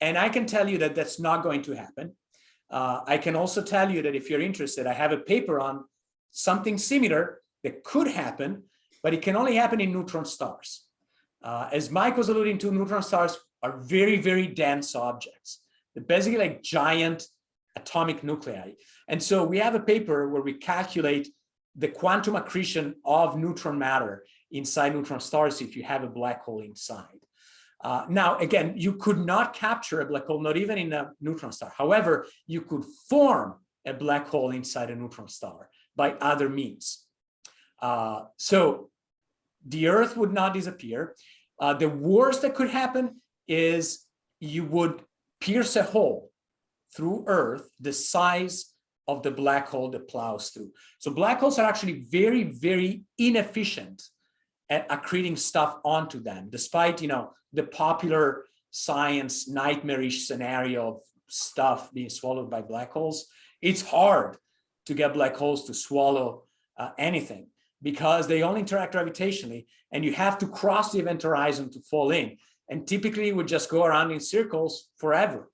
And I can tell you that that's not going to happen. I can also tell you that if you're interested, I have a paper on something similar that could happen, but it can only happen in neutron stars. As Mike was alluding to, neutron stars are very, very dense objects. They're basically like giant atomic nuclei. And so we have a paper where we calculate the quantum accretion of neutron matter inside neutron stars if you have a black hole inside. Now, again, you could not capture a black hole, not even in a neutron star. However, you could form a black hole inside a neutron star by other means. So the Earth would not disappear. The worst that could happen is you would pierce a hole through Earth the size of the black hole that plows through. So black holes are actually very, very inefficient at accreting stuff onto them, despite, you know, the popular science nightmarish scenario of stuff being swallowed by black holes. It's hard to get black holes to swallow anything because they only interact gravitationally, and you have to cross the event horizon to fall in. And typically it would just go around in circles forever.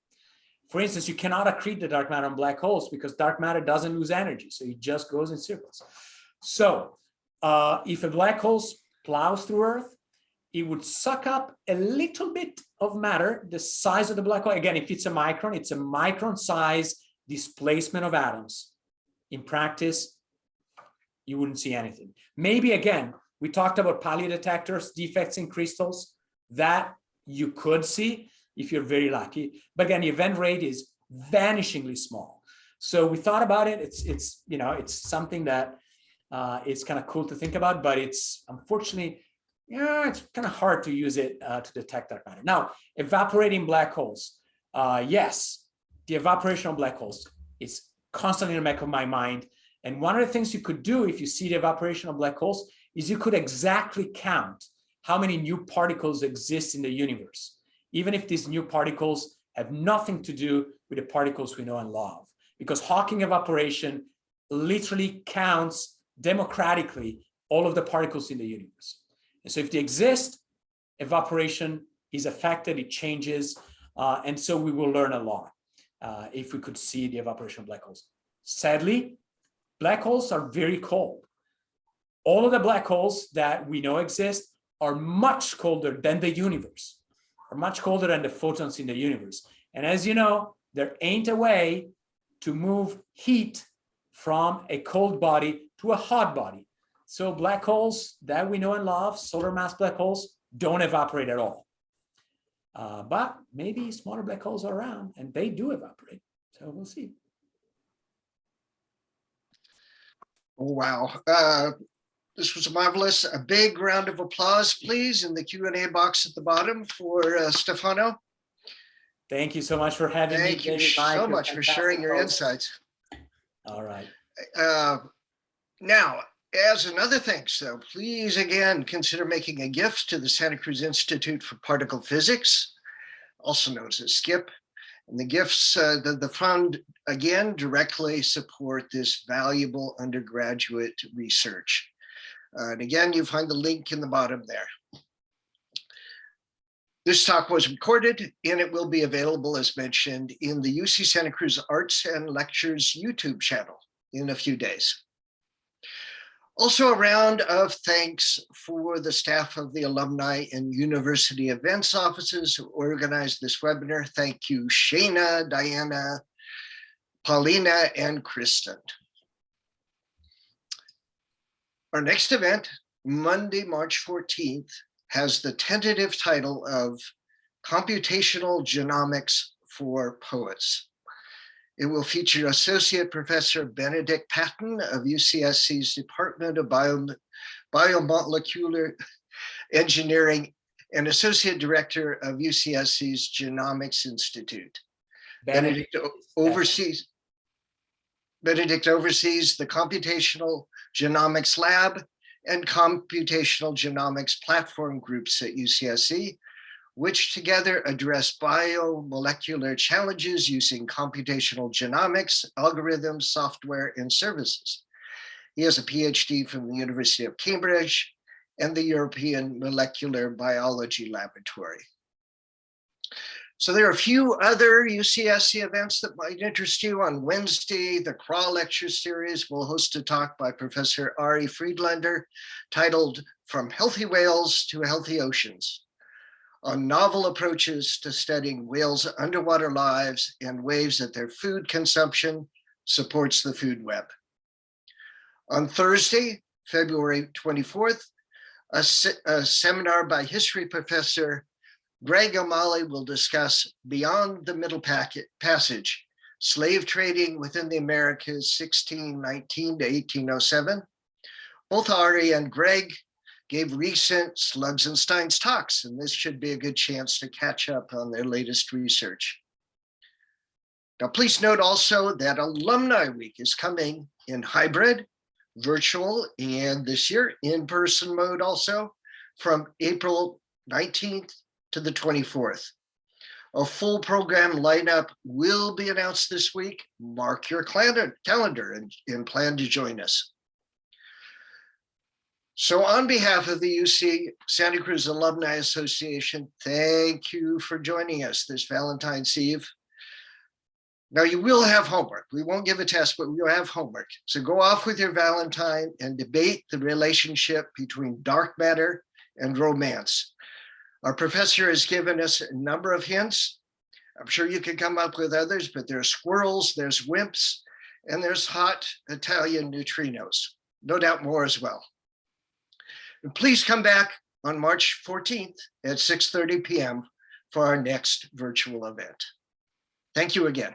For instance, you cannot accrete the dark matter on black holes because dark matter doesn't lose energy, so it just goes in circles. So if a black hole plows through Earth, it would suck up a little bit of matter, the size of the black hole. Again, if it's a micron size displacement of atoms. In practice, you wouldn't see anything. Maybe, again, we talked about paleodetectors, defects in crystals, that you could see if you're very lucky. But again, the event rate is vanishingly small. So we thought about it. It's you know, it's something that it's kind of cool to think about, but it's unfortunately, yeah, it's kind of hard to use it to detect dark matter. Now, evaporating black holes. Yes, the evaporation of black holes is constantly in the back of my mind. And one of the things you could do if you see the evaporation of black holes is you could exactly count how many new particles exist in the universe, even if these new particles have nothing to do with the particles we know and love. Because Hawking evaporation literally counts democratically all of the particles in the universe. And so if they exist, evaporation is affected, it changes. And so we will learn a lot if we could see the evaporation of black holes. Sadly, black holes are very cold. All of the black holes that we know exist are much colder than the universe, are much colder than the photons in the universe. And as you know, there ain't a way to move heat from a cold body to a hot body. So black holes that we know and love, solar mass black holes, don't evaporate at all. But maybe smaller black holes are around and they do evaporate. So we'll see. Wow. This was marvelous. A big round of applause, please, in the Q&A box at the bottom for Stefano. Thank you so much for having me. Thank you so much for sharing your insights. All right. Now, as another thanks, though, please again consider making a gift to the Santa Cruz Institute for Particle Physics, also known as SCIP. And the gifts, the fund, again, directly support this valuable undergraduate research. And again, you find the link in the bottom there. This talk was recorded and it will be available, as mentioned, in the UC Santa Cruz Arts and Lectures YouTube channel in a few days. Also, a round of thanks for the staff of the alumni and university events offices who organized this webinar. Thank you, Shana, Diana, Paulina, and Kristen. Our next event, Monday, March 14th, has the tentative title of Computational Genomics for Poets. It will feature Associate Professor Benedict Patton of UCSC's Department of Biomolecular Engineering and Associate Director of UCSC's Genomics Institute. Benedict oversees the Computational Genomics Lab and Computational Genomics Platform groups at UCSC, which together address biomolecular challenges using computational genomics, algorithms, software, and services. He has a PhD from the University of Cambridge and the European Molecular Biology Laboratory. So there are a few other UCSC events that might interest you. On Wednesday, the CRA lecture series will host a talk by Professor Ari Friedlander titled From Healthy Whales to Healthy Oceans. on novel approaches to studying whales' underwater lives and ways that their food consumption supports the food web. On Thursday, February 24th, a seminar by history professor Greg O'Malley will discuss Beyond the Middle Passage, Slave Trading Within the Americas 1619 to 1807. Both Ari and Greg gave recent Slugs and Steins talks, and this should be a good chance to catch up on their latest research. Now, please note also that Alumni Week is coming in hybrid, virtual, and this year in-person mode also, from April 19th to the 24th. A full program lineup will be announced this week. Mark your calendar and plan to join us. So on behalf of the UC Santa Cruz Alumni Association, thank you for joining us this Valentine's Eve. Now you will have homework. We won't give a test, but we'll have homework. So go off with your Valentine and debate the relationship between dark matter and romance. Our professor has given us a number of hints. I'm sure you can come up with others, but there's squirrels, there's wimps, and there's hot Italian neutrinos. No doubt more as well. And please come back on March 14th at 6:30 p.m. for our next virtual event. Thank you again.